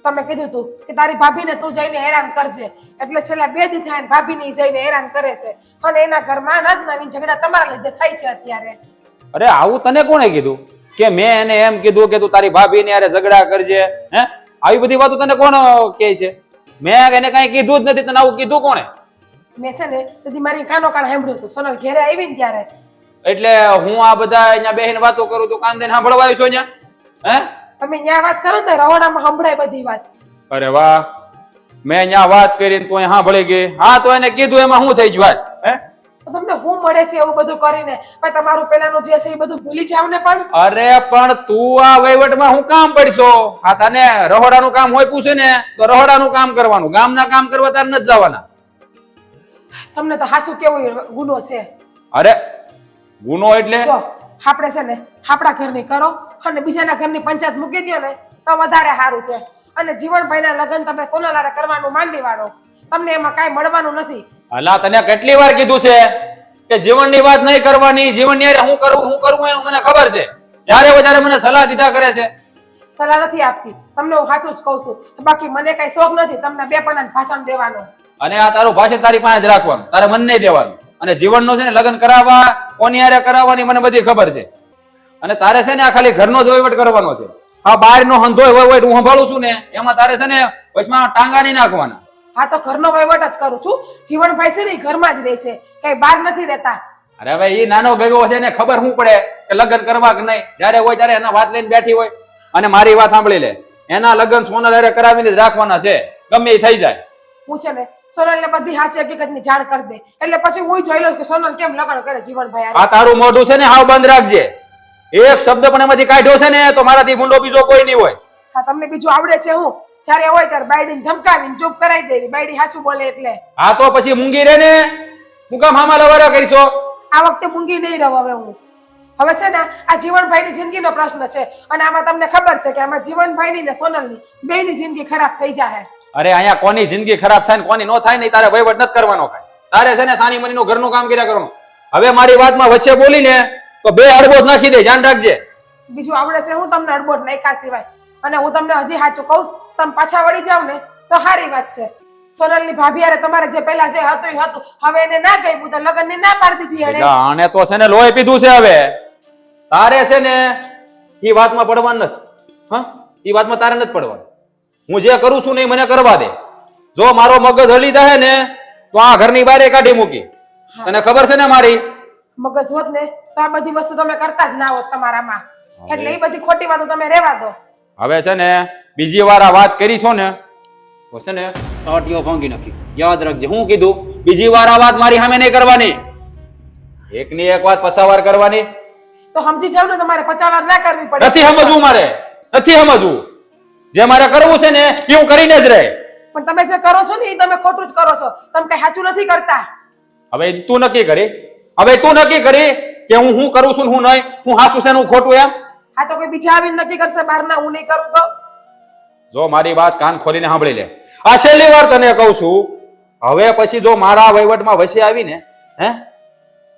તમે કીધું તું કે તારી ભાભીને તું જઈને હેરાન કરજે, એટલે છેલ્લા 2 દી થયા ભાભીને જઈને હેરાન કરે છે. અને એના ઘરમાં નવી ઝઘડા તમારા લીધે થાય છે અત્યારે. અરે આવું તને કોણે કીધું? કે મેં એને એમ કીધું કે તું તારી ભાભીને યારે ઝઘડા કરજે? હે, આવી બધી વાતો તને કોણ કહે છે? મેં એને કાંઈ કીધું જ નથી. તને આવું કીધું કોણે? મેં છે ને તેથી મારી કાનો કાન સાંભળ્યું હતું સોનલ ઘેરે આવી ને ત્યારે. એટલે હું આ બધા અહીંયા બેહીને વાતો કરું તો કાન દઈને સાંભળવા આવ્યો છો અહીંયા? હે, તમે ન્યા વાત કરો તો રહોડામાં સંભળાય બધી વાત. અરે વાહ, મેં અહીંયા વાત કરી તું અહીંયા સાંભળી ગઈ. હા, તો એને કીધું એમાં શું થઈ ગયું વાત? હે, તમને શું મળે છે એવું બધું કરીને? પણ તમારું પેલાનું જે છે એ બધું ભૂલી જાવ ને. પણ અરે પણ તું આ વહીવટમાં હું કામ પડશો? આ તને રહોડાનું કામ હોય પૂછે ને તો રહોડાનું કામ કરવાનું, ગામના કામ કરવા તાર નથી જવાના. તમને તો હાસુ કેવો ગુનો છે? અરે ગુનો એટલે જો આપણે છે ને આપણા ઘરની કરો અને બીજાના ઘરની પંચાયત મૂકી દો ને તો વધારે સારું છે. અને જીવનભાઈના લગ્ન તમે સોનલારે કરવાનું માંડી વાળો, તમને એમાં કાંઈ મળવાનું નથી. અલા તને કેટલી વાર કીધું છે કે જીવનની વાત નહીં કરવાની, જીવનની હારે હું કરવું એનું મને ખબર છે. જ્યારે વધારે મને સલાહ દીધા કરે છે. સલાહ નથી આપતી તમને, હું સાચું જ કહું છું. બાકી મને કઈ શોખ નથી તમને બે પણાને ભાષણ દેવાનો. અને આ તારું ભાષણ તારી પાસે જ રાખવાનું, તારે મન નહીં દેવાનું. અને જીવનનો છે ને લગ્ન કરાવવા કોની હારે કરાવવાની મને બધી ખબર છે. અને તારે છે ને આ ખાલી ઘરનો જ વહીવટ કરવાનો છે. આ બહારનો હંધોય હોય હું સંભાળું છું ને એમાં તારે છે ને વચમાં ટાંગા નહીં નાખવાના. હા તો ઘરનો વહીવટ જ કરું છું. જીવનભાઈ છે ને ઈ ઘરમાં જ રહે છે, કઈ બહાર નથી રહેતા. અરે ભાઈ એ નાનો ગયો છે ને ખબર શું પડે કે લગ્ન કરવા કે નહીં. જ્યારે હોય ત્યારે એના વાત લઈને બેઠી હોય. અને મારી વાત સાંભળી લે, એના લગ્ન સોનલ હારે કરાવીને જ રાખવાના છે, ગમે એ થઈ જાય. હું છે ને સોનલને બધી સાચી હકીકતની જાણ કરી દે, એટલે પછી હું જોઈ લઉં કે સોનલ કેમ લગ્ન કરે જીવનભાઈ હારે. આ તારું મોઢું છે ને હાવ બંધ રાખજે. એક શબ્દ પણ એમાંથી કાઢ્યો છે ને તો મારાથી ગુંડો બીજો કોઈ નહીં હોય. હા તમને બીજું આવડે છે? હું જ્યારે હોય ત્યારે બાયડીને ધમકાવીને ચૂપ કરાવી દેવી, બાયડી હાસુ બોલે એટલે. હા તો પછી મૂંગી રે ને, હું કામ હામાં લવારા કરીશો? આ વખતે મૂંગી નહીં રહું હવે હું. હવે છે ને આ જીવનભાઈની જિંદગીનો પ્રશ્ન છે, અને આમાં તમને ખબર છે કે આમાં જીવનભાઈની ને સોનલની બેયની જિંદગી ખરાબ થઈ જાય. અરે અહીંયા કોની જિંદગી ખરાબ થાય ને કોની નો થાય નહીં, તારે વહીવટ નથી કરવાનો કાંઈ. તારે છે ને સાની મનીનું ઘરનું કામ કર્યા કરવાનું. હવે મારી વાતમાં વચ્ચે બોલીને તો બે અડબોજ નાખી દે, ધ્યાન રાખજે. બીજું આવડે છે હું તમને અડબોટ નાખ્યા સિવાય? અને હું તમને હજી સાચું કહું, તમે પાછા વળી જાવ ને તો સારી વાત છે. સોનલની ભાભી હારે તમારે જે પહેલા જે હતું એ હતું, હવે એને ના ગયું તો લગ્નની ના પાડી દીધી એને. આને તો છે ને લોહી પીધું છે. હવે તારે છે ને ઈ વાતમાં પડવાનું નથી. હા, ઈ વાતમાં તારે નથી પડવાનું. હું જે કરું છું ને મને કરવા દે. જો મારો મગજ હલી જાય ને તો આ ઘરની બહાર કાઢી મૂકી. તને ખબર છે ને મારી મગજ હોત ને તો આ બધી વસ્તુ તમે કરતા જ ના હોત તમારામાં. એટલે એ બધી ખોટી વાતો તમે રહેવા દો. હવે છે ને બીજી વાર આ વાત કરીશો ને તો છે ને ટાટીઓ ભાંગી નાખી. યાદ રાખજે, હું કીધું? બીજી વાર આ વાત મારી સામે નહીં કરવાની. એકની એક વાત પસાવાર કરવાની. તો સમજી જાવ ને, તમારે 50 વાર ના કરવી પડે. નથી સમજવું મારે, નથી સમજવું. જે મારે કરવું છે ને એ હું કરીને જ રહે. પણ તમે જે કરો છો ને એ તમે ખોટું જ કરો છો. તમે કઈ સાચું નથી કરતા. હવે તું નક્કી કરી, હવે તું નક્કી કરી કે હું શું કરું છું ને હું નહીં, હું હાસું છે ને હું ખોટું એમ. હા તો કોઈ બીજા આવીને નક્કી કરશે બહારના, હું નહીં કરું તો. જો મારી વાત કાન ખોલીને સાંભળી લે. આ છેલ્લી વાર તને કહું છું. હવે પછી જો મારા વહીવટમાં વસી આવીને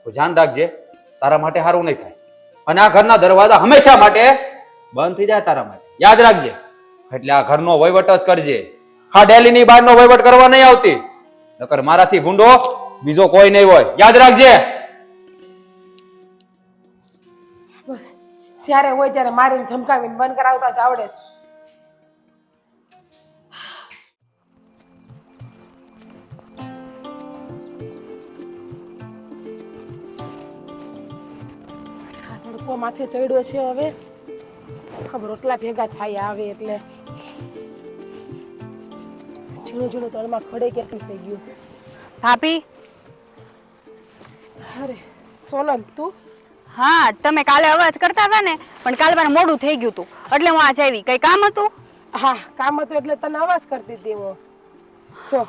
તો ધ્યાન રાખજે, તારા માટે સારું નહીં થાય. અને આ ઘરના દરવાજા હંમેશા માટે બંધ થઈ જાય તારા માટે. યાદ રાખજે. એટલે આ ઘરનો વહીવટ જ કરજે. હા, ડેલીની બહારનો વહીવટ કરવા નહીં આવતી, નકર મારાથી ગુંડો બીજો કોઈ નહીં હોય. યાદ રાખજે. બસ જ્યારે હોય ત્યારે મારીને ધમકાવીને બંધ કરાવતા જ આવડે છે. તડકો માથે ચડ્યો છે. હવે રોટલા ભેગા થાય આવે એટલે ઝીણું ઝીણું તળમાં ખડે કેટલું થઈ ગયું છે. ભાભી, અરે સોનલ તું? હા, તમે કાલે અવાજ કરતા હતા ને, પણ કાલે મારે મોડું થઈ ગયું હતું એટલે હું આજ આવી. કઈ કામ હતું? હા કામ હતું એટલે તને અવાજ કરતી હતી હું. સો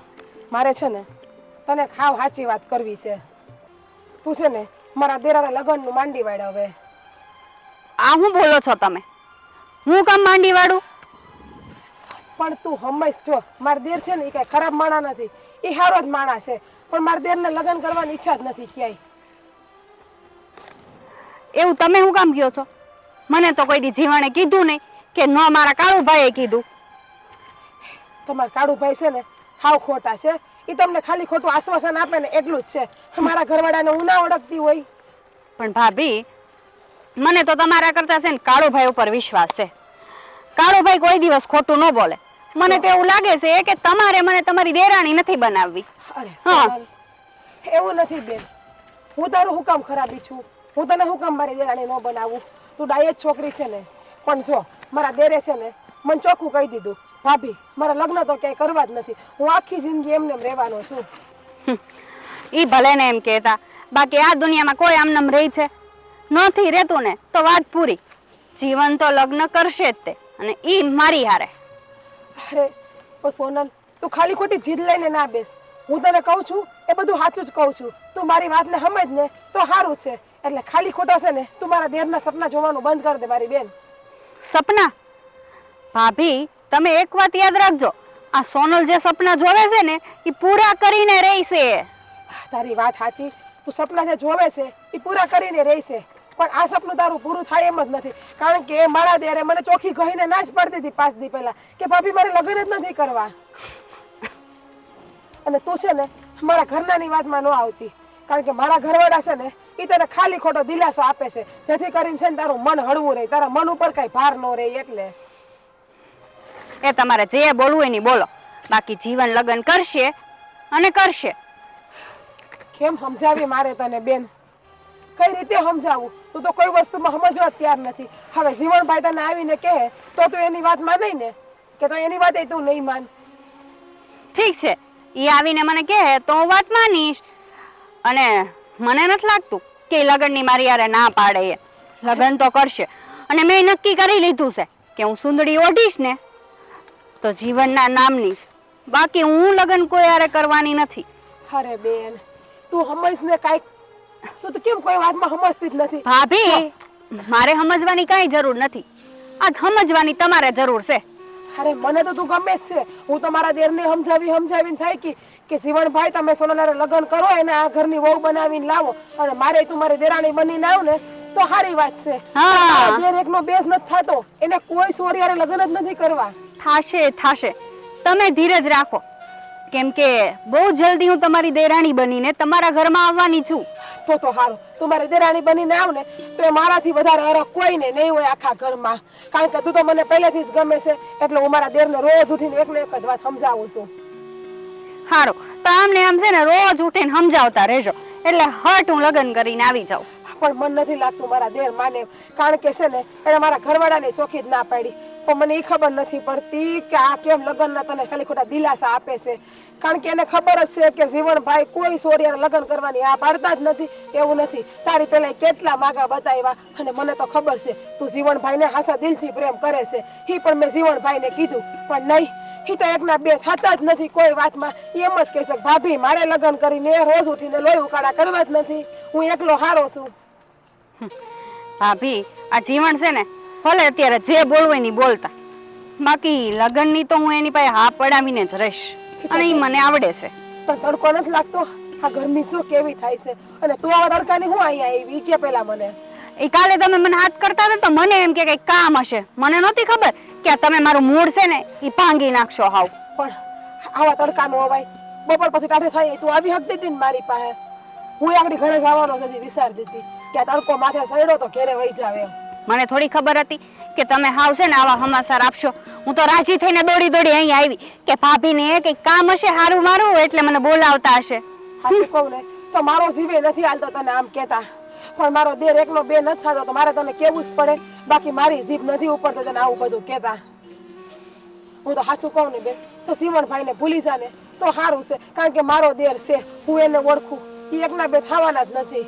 મારે છે ને તને ખાવ સાચી વાત કરવી છે. તું છે ને મારા દેરાના લગ્નનું માંડી વાળ. હવે આ હું બોલો છો તમે? હું કામ માંડી વાળું? પણ તું સમજ, જો મારા દેર છે ને એ કઈ ખરાબ માણા નથી, એ સારો જ માણા છે. પણ મારા દેરને લગ્ન કરવાની ઈચ્છા જ નથી ક્યાંય. એવું તમે શું કામ કહો છો? મને તો કોઈ દી જીવાણે કીધું નહીં કે ન મારા કાળુભાઈએ કીધું. તમારા કાળુભાઈ છે ને હાવ ખોટા છે. એ તમને ખાલી ખોટું આશ્વાસન આપે ને એટલું જ છે. મારા ઘરવાળાને હું ના ઓળખતી હોય. પણ ભાભી, મને તો તમારા કરતા છે ને કાળુભાઈ ઉપર વિશ્વાસ છે. કાળુભાઈ કોઈ દિવસ ખોટું ન બોલે. મને તો એવું લાગે છે કે તમારે મને તમારી દેરાણી નથી બનાવવી. અરે હા. સોનલ, એવું નથી બેન. હું તારું હું કામ ખરાબી છું? હું તને હું કામ મારી દેરાણી ન બનાવું? તું ડાયે જ છોકરી છે ને. પણ જો મારા દેરે છે ને મને ચોખ્ખું કહી દીધું, ભાભી મારા લગ્ન તો ક્યાંય કરવા જ નથી, હું આખી જિંદગી એમને એમ રહેવાનો છું. ઈ ભલે ને એમ કહેતા, બાકી આ દુનિયામાં કોઈ આમનામ રહી છે? નથી રહેતું ને તો વાત પૂરી. જીવન તો લગ્ન કરશે જ તે, અને ઈ મારી હારે. અરે પણ સોનલ, તું ખાલી ખોટી જીદ લઈને ના બેસ. હું તને કહું છું એ બધું સાચું જ કહું છું. તું મારી વાતને સમજ ને તો સારું છે. એટલે ખાલી ખોટા છે ને તું મારા દેરના સપના જોવાનું બંધ કરી દે મારી બેન. સપના? ભાભી, તમે એક વાત યાદ રાખજો, આ સોનલ જે સપના જોવે છે ને એ પૂરા કરીને રહી છે. તારી વાત સાચી. તું સપના જે જોવે છે એ પૂરા કરીને રહી છે, પણ આ સપનું તારું પૂરું થાય એમ જ નથી. કારણ કે મારા દેરે મને ચોખ્ખી કહીને ના જ પડતી હતી 5 દી પહેલા કે ભાભી મારે લગ્ન જ નથી કરવા. અને તું છે ને મારા ઘરનાની વાતમાં ન આવતી, કારણ કે મારા ઘરવાળા છે ને એ તને ખાલી ખોટો દિલાસો આપે છે, જેથી કરીને છે ને તારું મન હળવું રહે, તારા મન ઉપર કઈ ભાર ન રહે. એટલે એ તમારે જે બોલવું હોય ને બોલો, બાકી જીવન લગ્ન કરશે અને કરશે. કેમ સમજાવી મારે તને બેન? કઈ રીતે સમજાવું? તું તો કોઈ વસ્તુમાં સમજવા જ તૈયાર નથી. હવે જીવનભાઈ તને આવીને કહે તો તું એની વાત માને ને, કે તો એની વાત તું નહીં માન? ઠીક છે, ઈ આવીને મને કહે તો હું વાત માનીશ. અને મને નથી લાગતું કે ઈ લગ્નની મારી યારે ના પાડે. એ લગ્ન તો કરશે. અને મેં નક્કી કરી લીધું છે કે હું સુંદડી ઓઢીશ ને તો જીવનના નામની જ. બાકી હું લગ્ન કોઈ યારે કરવાની નથી. અરે બેન, તું સમજ ને કાંઈક. તું તો કેમ કોઈ વાતમાં સમજતી જ નથી? ભાભી, મારે સમજવાની કાંઈ જરૂર નથી. આ સમજવાની તમારે જરૂર છે. અરે મને તો તું ગમે જ છે. હું તો મારા દેરને સમજાવીને થાય કે જીવનભાઈ તમે સોનાલારે લગ્ન કરો એને આ ઘરની વહુ બનાવીને લાવો અને મારે તું મારી દેરાણી બનીને આવ ને તો સારી વાત છે. હા. દેર એકનો બેસ નથી થતો, એને કોઈ સોરિયારે લગ્ન જ નથી કરવા. થાશે. તમે ધીરજ રાખો, કેમ કે બહુ જલ્દી હું તમારી દેરાણી બનીને તમારા ઘરમાં આવવાની છું. તો સારું, તું મારી દેરાણી બનીને આવ ને તો એ મારાથી વધારે હરખ કોઈને નહીં હોય આખા ઘરમાં. કારણ કે તું તો મને પહેલેથી જ ગમે છે, એટલે હું મારા દેરને રોજ ઉઠીને એકને એક જ વાત સમજાવું છું. સારું, તો આમને આમ છે ને રોજ ઉઠીને સમજાવતા રહેજો, એટલે હટ હું લગ્ન કરીને આવી જાઉં. પણ મને નથી લાગતું મારા દેર માને. કારણ કે છે ને એને મારા ઘરવાળાને ચોખ્ખી જ ના પાડી. પણ મને એ ખબર નથી પડતી કે આ કેમ લગ્નના તને ખાલી ખોટા દિલાસા આપે છે. કારણ કે એને ખબર જ છે કે જીવનભાઈ કોઈ સોરિયાને લગ્ન કરવાની આ પાડતા જ નથી. એવું નથી, તારી પેલા કેટલા માગા બતાવ્યા અને મને તો ખબર છે તું જીવનભાઈને હાસા દિલથી પ્રેમ કરે છે. એ પણ મેં જીવનભાઈને કીધું, પણ નહીં, એ તો એકના બે થતા જ નથી કોઈ વાતમાં. એમ જ કહે છે ભાભી મારે લગ્ન કરીને રોજ ઉઠીને લોહી ઉકાળા કરવા જ નથી, હું એકલો હારો છું. ભાભી, આ જીવન છે ને ભલે અત્યારે જે બોલવું એની બોલતા, બાકી લગ્નની તો હું એની પાસે હા પડાવીને જ રહીશ. અને એ મને આવડે છે. તો તડકો નથી લાગતો? આ ગરમી શું કેવી થાય છે? અને તું આવા તડકાની હું અહીંયા આવી કે પેલા મને એ કાલે તમે મને હાથ કરતા હતા તો મને એમ કે કઈક કામ હશે. મને નહોતી ખબર કે તમે મારું મૂડ છે ને એ ભાંગી નાખશો હાવ. પણ આવા તડકાનું અવાય બપોર પછી ટાઢે થાય તું આવી શકતી હતી ને મારી પાસે. હું આગળ ઘરે જવાનો હજી વિચારતી હતી કે આ તડકો માથે સડ્યો તો ઘેરે વહી જાવ એમ. મને થોડી ખબર હતી કે તમે હાવ છે ને આવા સમાચાર આપશો. હું તો રાજી થઈને દોડી અહીં આવી કે ભાભીને કઈક કામ હશે હારું મારું એટલે મને બોલાવતા હશે. સાચું કહું ને તો મારો જીવે નથી હાલતો તને આમ કેતા. પણ મારો દેર એકનો બે નથી થતો તો મારે તને કેવું જ પડે. બાકી મારી જીભ નથી ઉપડતો તને આવું બધું કેતા. હું તો સાચું કહું ને બેન તો જીવનભાઈને ભૂલી જા ને તો સારું છે. કારણ કે મારો દેર છે, હું એને ઓળખું. એ એકના બે થવાના જ નથી.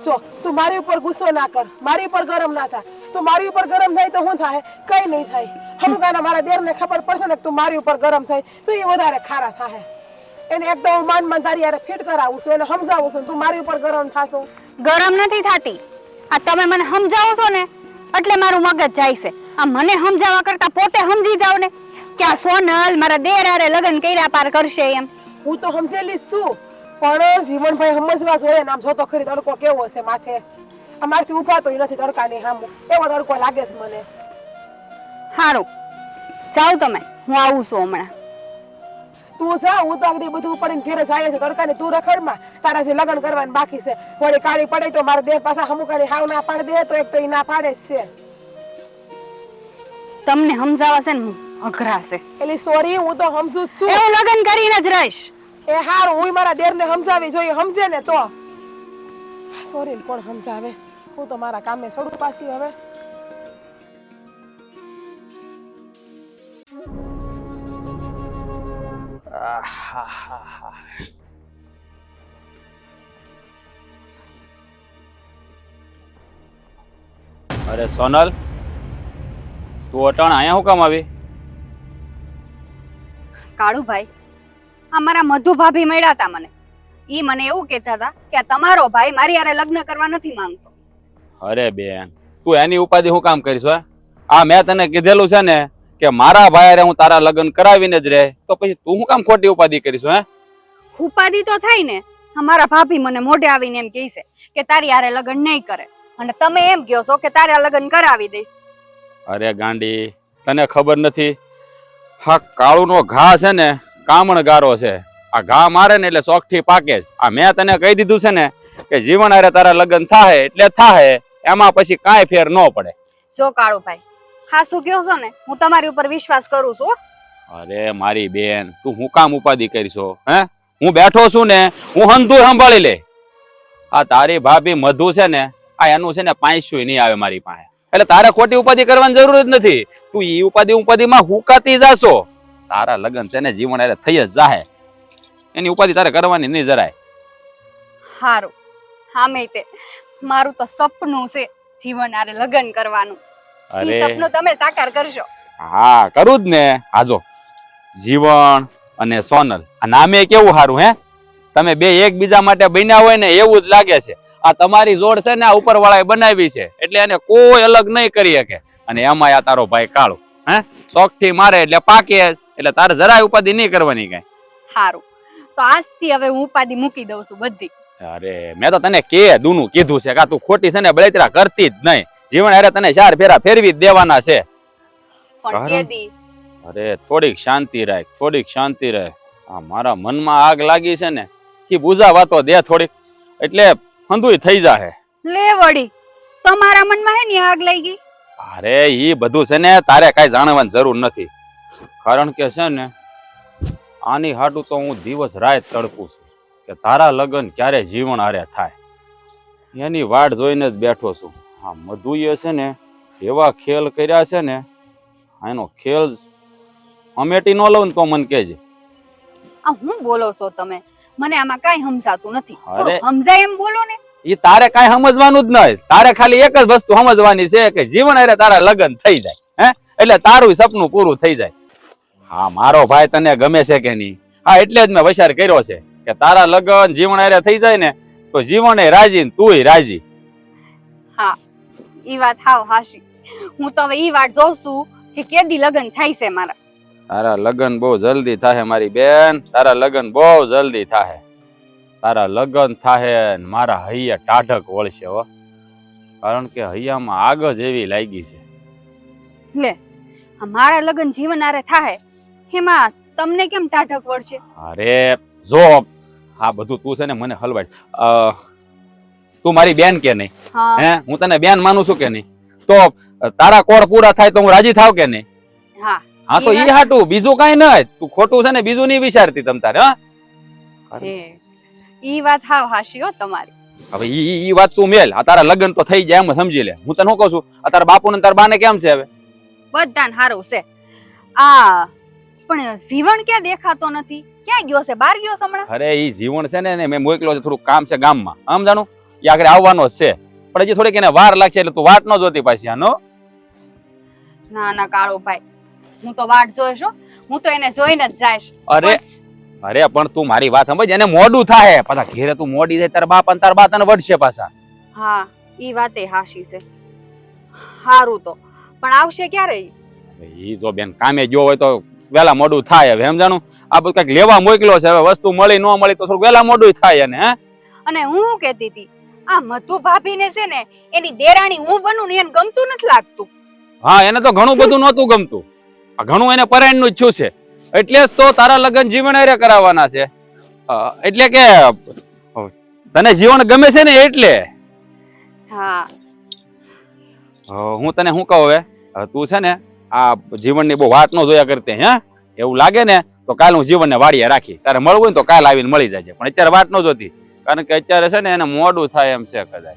જો તું મારી ઉપર ગુસ્સો ના કર, મારી ઉપર ગરમ ના થા. તું મારી ઉપર ગરમ થાય તો શું થાય? કઈ નહીં થાય. હમુકાના મારા દેરને ખબર પડશે ને તું મારી ઉપર ગરમ થાય તો એ વધારે ખારા થાય. એને એક તો હું માન તારી યારે ફિટ કરાવું છું, એને સમજાવું છું, તું મારી ઉપર ગરમ થાશો. ગરમ નથી થતી. આ તમે મને સમજાવો છો ને એટલે મારું મગજ જાય છે. આ મને સમજાવવા કરતા પોતે સમજી જાવ ને કે આ સોનલ મારા દેર હારે લગ્ન કર્યા પાર કરશે એમ. હું તો સમજેલી છું, પણ જીવનભાઈ સમજવા જોઈએ ને. આમ જોતો ખરી તડકો કેવો હશે માથે. અમારથી ઉભાતો નથી તડકાની સામું, એવો તડકો લાગે છે મને. સારું, જાઓ તમે, હું આવું છું હમણાં. તું જા, હું તો આગળ બધું પડીને ઘેરે જાય છે તડકાની. તું રખડમાં, તારા જે લગ્ન કરવાનું બાકી છે. વળી કાળી પડે તો મારા દેહ પાછા હમુકાની હાવ ના પાડ દે તો એક તો એ ના પાડે જ છે. તમને સમજાવવા છે ને અઘરા છે. એટલે સોરી, હું તો સમજુ જ છું. હું લગ્ન કરીને જ રહીશ. એ હારું, હું મારા દેરને સમજાવી જોઈએ, સમજે ને તો. સોરી કોણ સમજાવે? હું તો મારા કામે છોડું પાછી હવે. અરે સોનલ, તું અટાણ અહીંયા હું કામ આવી? કાળુભાઈ, આ મારા મધુ ભાભી મળ્યા હતા મને. ઈ મને એવું કહેતા હતા કે આ તમારો ભાઈ મારી હારે લગ્ન કરવા નથી માંગતો. અરે બેન, તું એની ઉપાધિ હું કામ કરીશ? આ મેં તને કીધેલું છે ને કે મારા ભાઈ હારે હું તારા લગ્ન કરાવીને જ રહે, તો પછી તું શું કામ ખોટી ઉપાધિ કરીશ? ઉપાધિ તો થાય ને. અમારા ભાભી મને મોઢે આવીને એમ કહે છે કે તારી હારે લગ્ન નહીં કરે, અને તમે એમ કહો છો કે તારા લગ્ન કરાવી દઈશ. અરે ગાંડી, તને ખબર નથી? હા, કાળુનો ઘા છે ને કામણ ગારો છે. આ ઘા મારે ને એટલે શોખથી પાકે જ. આ મેં તને કહી દીધું છે ને કે જીવન હારે તારા લગ્ન થાય એટલે થાય, એમાં પછી કાંઈ ફેર ન પડે. જો કાળુભાઈ, હા શું કહો છો ને, હું તમારી ઉપર વિશ્વાસ કરું છું. અરે મારી બેન, તું હું કામ ઉપાધિ કરશો? હે, હું બેઠો છું ને, હું હંધું સંભાળી લે. આ તારી ભાભી મધુ છે ને, આ એનું છે ને પાંચસું નહીં આવે મારી પાસે. એટલે તારે ખોટી ઉપાધિ કરવાની જરૂર જ નથી. તું ઈ ઉપાધિમાં હુકાતી જાશો. તારા લગ્ન છે ને જીવન અરે થઈ જ જાહે. એની ઉપાધિ તારે કરવાની નહીં જરાય. હારું, હામે તે મારું તો સપનું છે જીવન આરે લગ્ન કરવાનું. ઈ અરે સપનું તમે સાકાર કરશો. હા, કરું જ ને. આજો જીવન અને સોનલ, આ નામે કેવું સારું હે. તમે બે એકબીજા માટે બન્યા હોય ને એવું જ લાગે છે. આ તમારી જોડ છે ને આ ઉપરવાળાએ બનાવી છે, એટલે એને કોઈ અલગ નહીં કરી શકે. અને એમાં આ તારો ભાઈ કાળો હે શોખથી મારે એટલે પાકે, એટલે તારે જરાય ઉપાધિ નહીં કરવાની કઈ. હારું, તો આજથી હવે હું ઉપાધિ મૂકી દઉં છું બધી. અરે મેં તો તને કે દૂનું કીધું છે કે તું ખોટી છે ને બળતરા કરતી જ નહીં. જીવન અરે તને ચાર ફેરા ફેરવી જ દેવાના છે. પણ કેદી અરે થોડીક શાંતિ રાખ, થોડીક શાંતિ રાખ. આ મારા મનમાં આગ લાગી છે ને કે બુઝાવા તો દે થોડીક, એટલે હંધુય થઈ જાહે. લે વળી તમારા મનમાં હે ને આગ લાગી? અરે ઈ બધું છે ને તારે કઈ જાણવાની જરૂર નથી. કારણ કે છે ને આની હાટું તો હું દિવસ રાત તડપું છું કે તારા લગ્ન ક્યારે જીવન હારે થાય. એની વાટ જોઈને જ બેઠો છું. આ મધુએ છે ને એવા ખેલ કર્યા છે ને, એનો ખેલ અમેટી ન લઉં ને તો મને કહેજે. આ હું બોલો છો તમે? મને આમાં કાઈ સમજાતું નથી. અરે. થોડું સમજાય એમ બોલો ને. એ તારે કઈ સમજવાનું જ નહીં. તારે ખાલી એક જ વસ્તુ સમજવાની છે કે જીવન હારે તારા લગ્ન થઈ જાય, હે એટલે તારું સપનું પૂરું થઈ જાય. હા, મારો ભાઈ તને ગમે છે કે નહીં? હા, એટલે જ મેં વિચાર કર્યો છે કે તારા લગ્ન જીવન હારે થઈ જાય ને તો જીવન એ રાજી ને તુંય રાજી. હા, ઈ વાત હાવ હાશી. હું તો હવે ઈ વાત જોઉં છું કે કેદી લગ્ન થાય છે મારા. તારા લગ્ન બહુ જલ્દી થાય મારી બેન, તારા લગ્ન બહુ જલ્દી થાય. તારા લગ્ન થાય ને મારા હૈયા ટાઢક વળશે હો. કારણ કે હૈયામાં આગ જ એવી લાગી છે. લે, આ મારા લગ્ન જીવન આરે થાય એમાં તમને કેમ ટાઢક વળશે? અરે જો આ બધું તું છે ને મને હલવાડ. તું મારી બેન કે નહીં? હા. હે, હું તને બેન માનું છું કે નહીં? તો તારા કોડ પૂરા થાય તો હું રાજી થાવ કે નહીં? હા. હા, તો ઈ હાટું બીજું કઈ નહીં. તું ખોટું છે ને બીજું નહીં વિચારતી તમ તારે. હા, ઈ વાત હાવ હાશી હો તમારી. હવે ઈ વાત તું મેલ. આ તારા લગ્ન તો થઈ જાય એમ સમજી લે. હું તને શું કહું છું, આ તારા બાપુ ને તારા બાને કેમ છે હવે? બધાને હારું છે. આ પણ જીવન ક્યાં દેખાતો નથી? ક્યાં ગયો છે? બહાર ગયો છે હમણાં? અરે ઈ જીવન છે ને મેં મોકલ્યો છે, થોડું કામ છે ગામમાં, આમ જાણું એ આગળ આવવાનો જ છે, પણ હજી થોડીક એને વાર લાગશે, એટલે તું વાટ ન જોતી પાછી આનો. ના ના કાળો ભાઈ, હું તો વાટ જોઈશ હો. હું તો એને જોઈને જ જઈશ. અરે અરે પણ તું મારી વાત સમજ, એને મોડું થાય પાછા ઘેરે તું મોડી જાય તારા બાપ અને તારા બા તને વઢશે પાછા. હા, ઈ વાતે હાશી છે. હારું તો પણ આવશે ક્યારે ઈ? ઈ જો બેન કામે ગયો હોય તો વેલા મોડું થાય. હવે એમ જાણું આ બધું કઈક લેવા મોકલ્યો છે, હવે વસ્તુ મળી ન મળી તો થોડું વેલા મોડું થાય એને. હે, અને હું શું કહેતી હતી, આ મધુ ભાભીને છે ને એની દેરાણી હું બનું ને એને ગમતું નથી લાગતું. હા, એને તો ઘણું બધું નહોતું ગમતું. આ ઘણું એને પરાયણનું જ છું છે, એટલે જ તો તારા લગ્ન જીવન હારે કરાવવાના છે. એટલે કે તને જીવન ગમે છે ને એટલે. હા. હું તને શું કહું, હવે તું છે ને આ જીવનની બહુ વાત ન જોયા કરતી. હે, એવું લાગે ને તો કાલ હું જીવનને વાડીએ રાખી, તારે મળવું હોય ને તો કાલ આવીને મળી જાય, પણ અત્યારે વાત ન જોતી. કારણ કે અત્યારે છે ને એને મોડું થાય એમ છે કદાચ.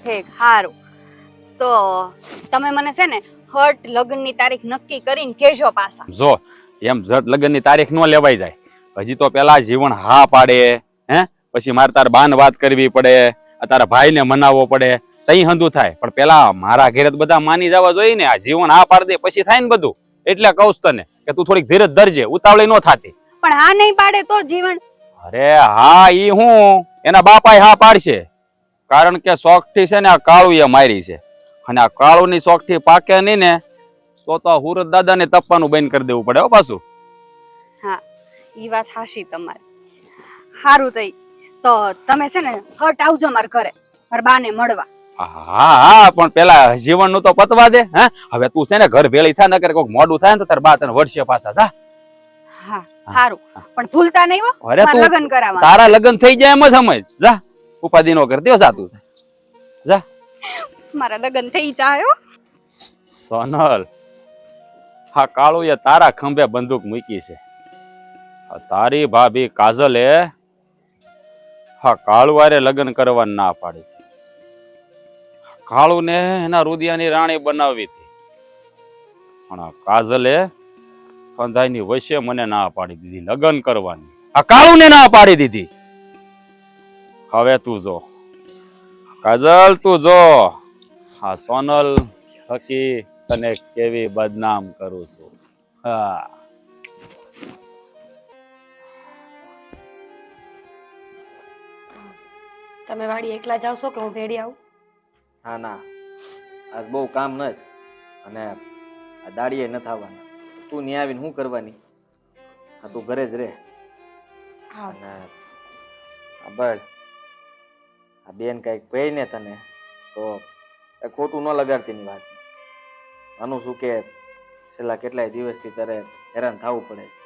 ઠીક, હારું. તો તમે મને છે ને હટ લગ્નની તારીખ નક્કી કરીને કહેજો પાછા. જો એમ જટ લગ્નની તારીખ ન લેવાઈ જાય. હજી તો પેલા જીવન હા પાડે, હે પછી મારે તાર બાન વાત કરવી પડે, તારા ભાઈને મનાવવો પડે, તઈ હંધું થાય. પણ પેલા મારા ઘેરે બધા માની જવા જોઈએ ને. આ જીવન હા પાડી દે પછી થાય ને બધું. એટલે કહું છું તને કે તું થોડીક ધીરજ ધરજે, ઉતાવળી ન થાતી. પણ હા નહીં પાડે તો જીવન? અરે હા, ઈ હું એના બાપાએ હા પાડશે. કારણ કે શોખથી છે ને આ કાળુએ મારી છે, અને આ કાળુની શોખથી પાકે નહીં ને તો હુરત દાદાને તપવાનું બંધ કરી દેવું પડે હો પાછું. હા, ઈ વાત હાશી તમારી. હારું થઈ તો તમે છે ને હટ આવજો મારા ઘરે, મારા બાને મળવા. હા હા, પણ પેલા જીવન નું તો પતવા દે. હે, હવે તું છે ને ઘર ભેળી થાય નકર કોઈક મોડું થાય ને તો તાર બા તને વળશે પાછા. જા. હા, હારું. પણ ભૂલતા નહીં હો, અરે મારા તું લગ્ન કરાવવા. તારા લગ્ન થઈ જાય એમ જ સમજ. જા, ઉપાધિ નો કરતી હો. જા તું જા. મારા લગ્ન થઈ જાય હો. સોનલ, હા કાળુએ તારા ખંભે બંદૂક મૂકી છે. આ તારી ભાભી કાજલે હા કાળુ હારે લગ્ન કરવા ના પાડી છે. કાળુને એના રુદિયાની રાણી બનાવી હતી, પણ આ કાજલે કંધાઈની વચ્ચે મને ના પાડી દીધી લગ્ન કરવાની. આ કાળુને ના પાડી દીધી. હવે તું જો કાજલ, તું જો હા સોનલ થકી તને કેવી બદનામ કરું છું. હા તમે વાડી એકલા જાવશો કે હું ભેડી આવું? હા ના, આજ બહુ કામ ન જ, અને આ દાડીએ નથી આવવાના. તું ત્યાં આવીને શું કરવાની? હા તું ઘરે જ રહે. હા. અને આ બસ આ બેન કઈક કહે ને તને તો એ ખોટું ન લગાડતી ની વાત. આનું શું કે છેલ્લા કેટલાય દિવસથી તારે હેરાન થવું પડે છે,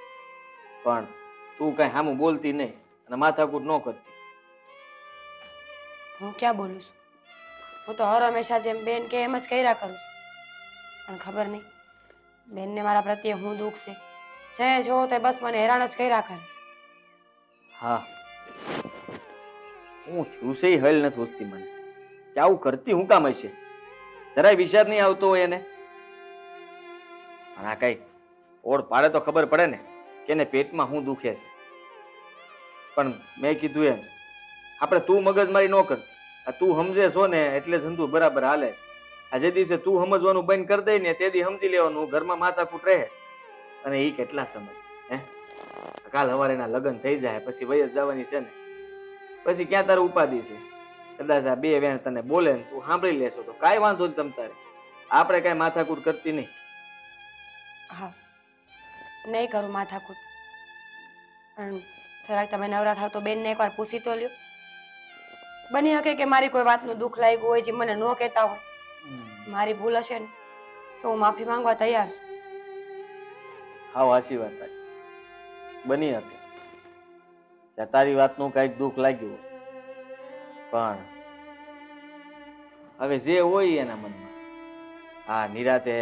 પણ તું કઈ સામું બોલતી નહીં અને માથાકૂટ ન કરતી. હું ક્યાં બોલું છું? હું તો હર હંમેશા જેમ બેન કે એમ જ કર્યા કરું છું. પણ ખબર નહીં બેનને મારા પ્રત્યે હું દુઃખ છે. જે જો તે બસ મને હેરાન જ કર્યા કરે છે. હા, હું થયું છે હલ નથી પૂછતી મને કે આવું કરતી હું કામ હશે? જરાય વિચાર નહીં આવતો હોય એને. આ કઈ ઓળ પાડે તો ખબર પડે ને કે એને પેટમાં હું દુખે છે. પણ મેં કીધું એમ આપણે તું મગજમારી ન કરતી. આ તું સમજે છો ને એટલે ધંધુ બરાબર હાલે છે. આ જે દિવસે તું સમજવાનું બંધ કરી દઈ ને તે દી સમજી લેવાનું ઘરમાં માથાકૂટ રહે. અને એ કેટલા સમય હે? કાલ સવારે એના લગ્ન થઈ જાય પછી વય જ જવાની છે ને, પછી ક્યાં તારે ઉપાધિ છે? કદાચ આ બે વેણ તને બોલે ને તું સાંભળી લેશો તો કાંઈ વાંધો નહીં તમ તારે. આપણે કાંઈ માથાકૂટ કરતી નહીં. હા, નહીં કરું માથાકૂટ. પણ જરાક તમે નવરા થાવ તો બેનને એકવાર પૂછી તો લ્યો. બની શકે કે મારી કોઈ વાતનું દુઃખ લાગ્યું હોય જે મને ન કહેતા હોય. મારી ભૂલ હશે ને તો હું માફી માંગવા તૈયાર છું. હા સાચી વાત તારી. બની શકે ત્યાં તારી વાતનું કાંઈક દુઃખ લાગ્યું હોય, પણ હવે જે હોય એના મનમાં. હા નિરાતે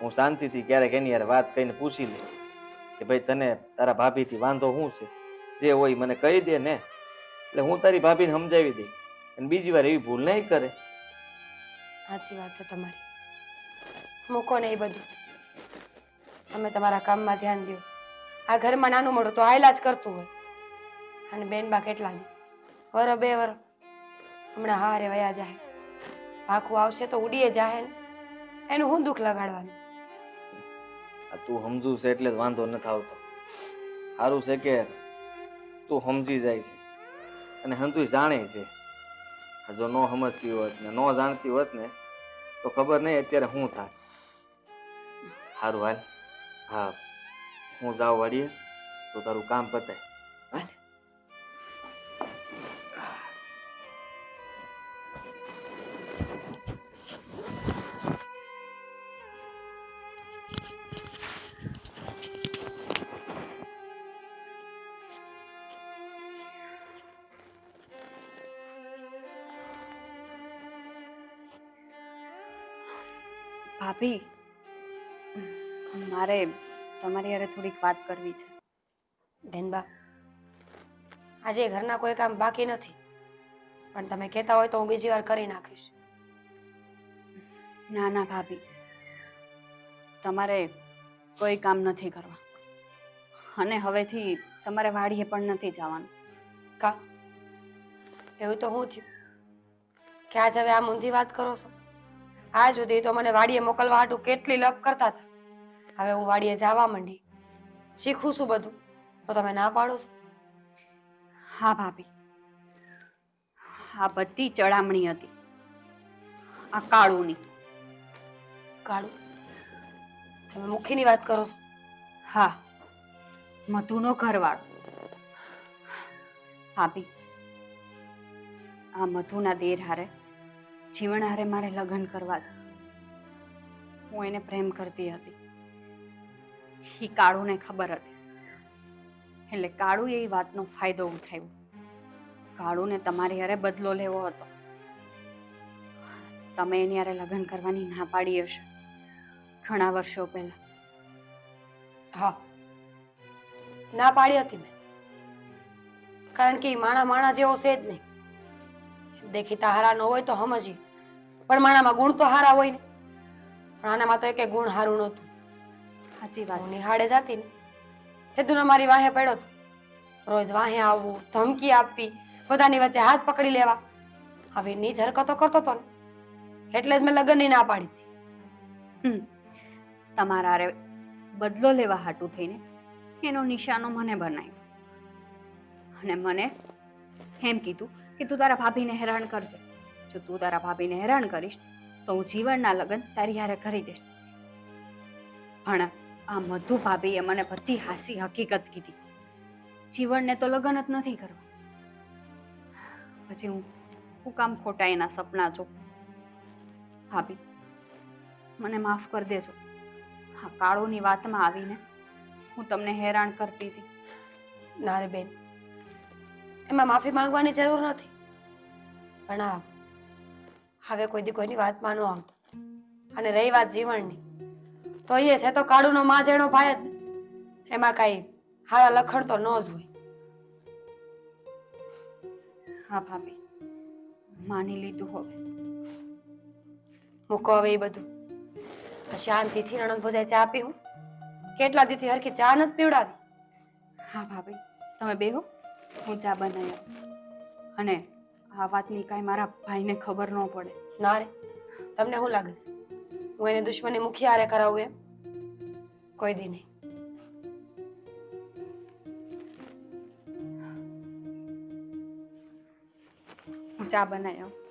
હું શાંતિથી ક્યારેક એની યાર વાત કહીને પૂછી લઉં કે ભાઈ તને તારા ભાભીથી વાંધો શું છે? જે હોય મને કહી દે ને, એટલે હું તારી ભાભીને સમજાવી દઈ અને બીજી વાર એવી ભૂલ નહીં કરે. સાચી વાત છે તમારી. મૂકો ને એ બધું, તમે તમારા કામમાં ધ્યાન દો. આ ઘરમાં નાનું મોટું તો આયલા જ કરતું હોય. અને બેનબા કેટલા ને વર બે વર હમણાં હારે વયા જાય, આખું આવશે તો ઉડીએ જાહે ને, એનું હું દુઃખ લગાડવાનું? આ તું સમજુ છે એટલે જ વાંધો નથી આવતો. સારું છે કે તું સમજી જાય છે અને હંતું જાણે છે. જો ન સમજતી હોત ને ન જાણતી હોત ને તો ખબર નહીં અત્યારે શું થાય. સારું હાલ, હા હું જાઉં વાડીએ તો તારું કામ પતાય. ભાભી, મારે તમારી હારે થોડીક વાત કરવી છે. બેનબા, આજે ઘરના કોઈ કામ બાકી નથી, પણ તમે કહેતા હોય તો હું બીજી વાર કરી નાખીશ. ના ના ભાભી, તમારે કોઈ કામ નથી કરવા, અને હવેથી તમારે વાડીએ પણ નથી જવાનું. કા એવું તો હું થયું કે આજ હવે આ ઊંધી વાત કરો છો? આ સુધી તો મને વાડીએ મોકલવા હાટું કેટલી લપ કરતા હતા. હવે હું વાડીએ જવા માંડી, શીખું છું બધું, તો તમે ના પાડો છો? હા ભાભી, આ બધી ચડામણી હતી આ કાળુની. કાળું? તમે મુખીની વાત કરો છો? હા, મધુનો ઘરવાળો. ભાભી, આ મધુના દેર હારે જીવન હારે મારે લગ્ન કરવા હતા. હું એને પ્રેમ કરતી હતી, એ કાળુને ખબર હતી, એટલે કાળુએ એ વાતનો ફાયદો ઉઠાવ્યો. કાળુને તમારી હારે બદલો લેવો હતો. તમે એની હારે લગ્ન કરવાની ના પાડી હશે ઘણા વર્ષો પહેલા, હા, ના પાડી હતી મેં, કારણ કે ઈ માણા માણા જેવો છે જ નહીં. દેખીતા હારા ન હોય તો સમજીએ, પણ માણામાં ગુણ તો હારા હોય ને. પણ આનામાં તો એકે ગુણ હારું નહોતું. સાચી વાત હું છે. નિહાળે જાતી ને તે તું મારી વાહે પડ્યો હતો. રોજ વાહે આવવું, ધમકી આપવી, બધાની વચ્ચે હાથ પકડી લેવા. હવે નીચ હરકતો કરતો હતો ને એટલે જ મેં લગ્નની ના પાડી હતી. તમારા હારે બદલો લેવા હાટું થઈને એનો નિશાનો મને બનાવ્યો અને મને એમ કીધું કે તું તારા ભાભીને હેરાન કરજે. જો તું તારા ભાભીને હેરાન કરીશ તો હું જીવનના લગ્ન તારી હારે કરી દઈશ. પણ આ મધુ ભાભીએ મને બધી હાસી હકીકત કીધી. જીવનને તો લગ્ન જ નથી કરવા. પછી હું કામ ખોટા એના સપના જો. ભાભી મને માફ કરી દેજો. હા, કાળુની વાતમાં આવીને હું તમને હેરાન કરતી હતી. ના રે બેન, એમાં માફી માંગવાની જરૂર નથી. પણ હા, હવે કોઈ દી કોઈની વાતમાં ન આવતો. અને રહી વાત જીવનની, તો એ છે તો કાળુનો માં જેનો ભાઈ જ ને. એમાં કાંઈ હારા લખણ તો ન જ હોય. હા ભાભી, માની લીધું. હવે મૂકો હવે એ બધું. શાંતિથી નણંદ ભોજાઈ ચા પીવું. કેટલા દીથી હરખી ચા નથી પીવડાવી. હા ભાભી, તમે બેહો, હું ચા બનાવી આવું. અને આ વાતની કાંઈ મારા ભાઈને ખબર ન પડે. ના રે, તમને શું લાગે છે હું એને દુશ્મની મુખી હારે કરાવું એમ? કોઈ દી નહીં. હું ચા બનાવી આવું.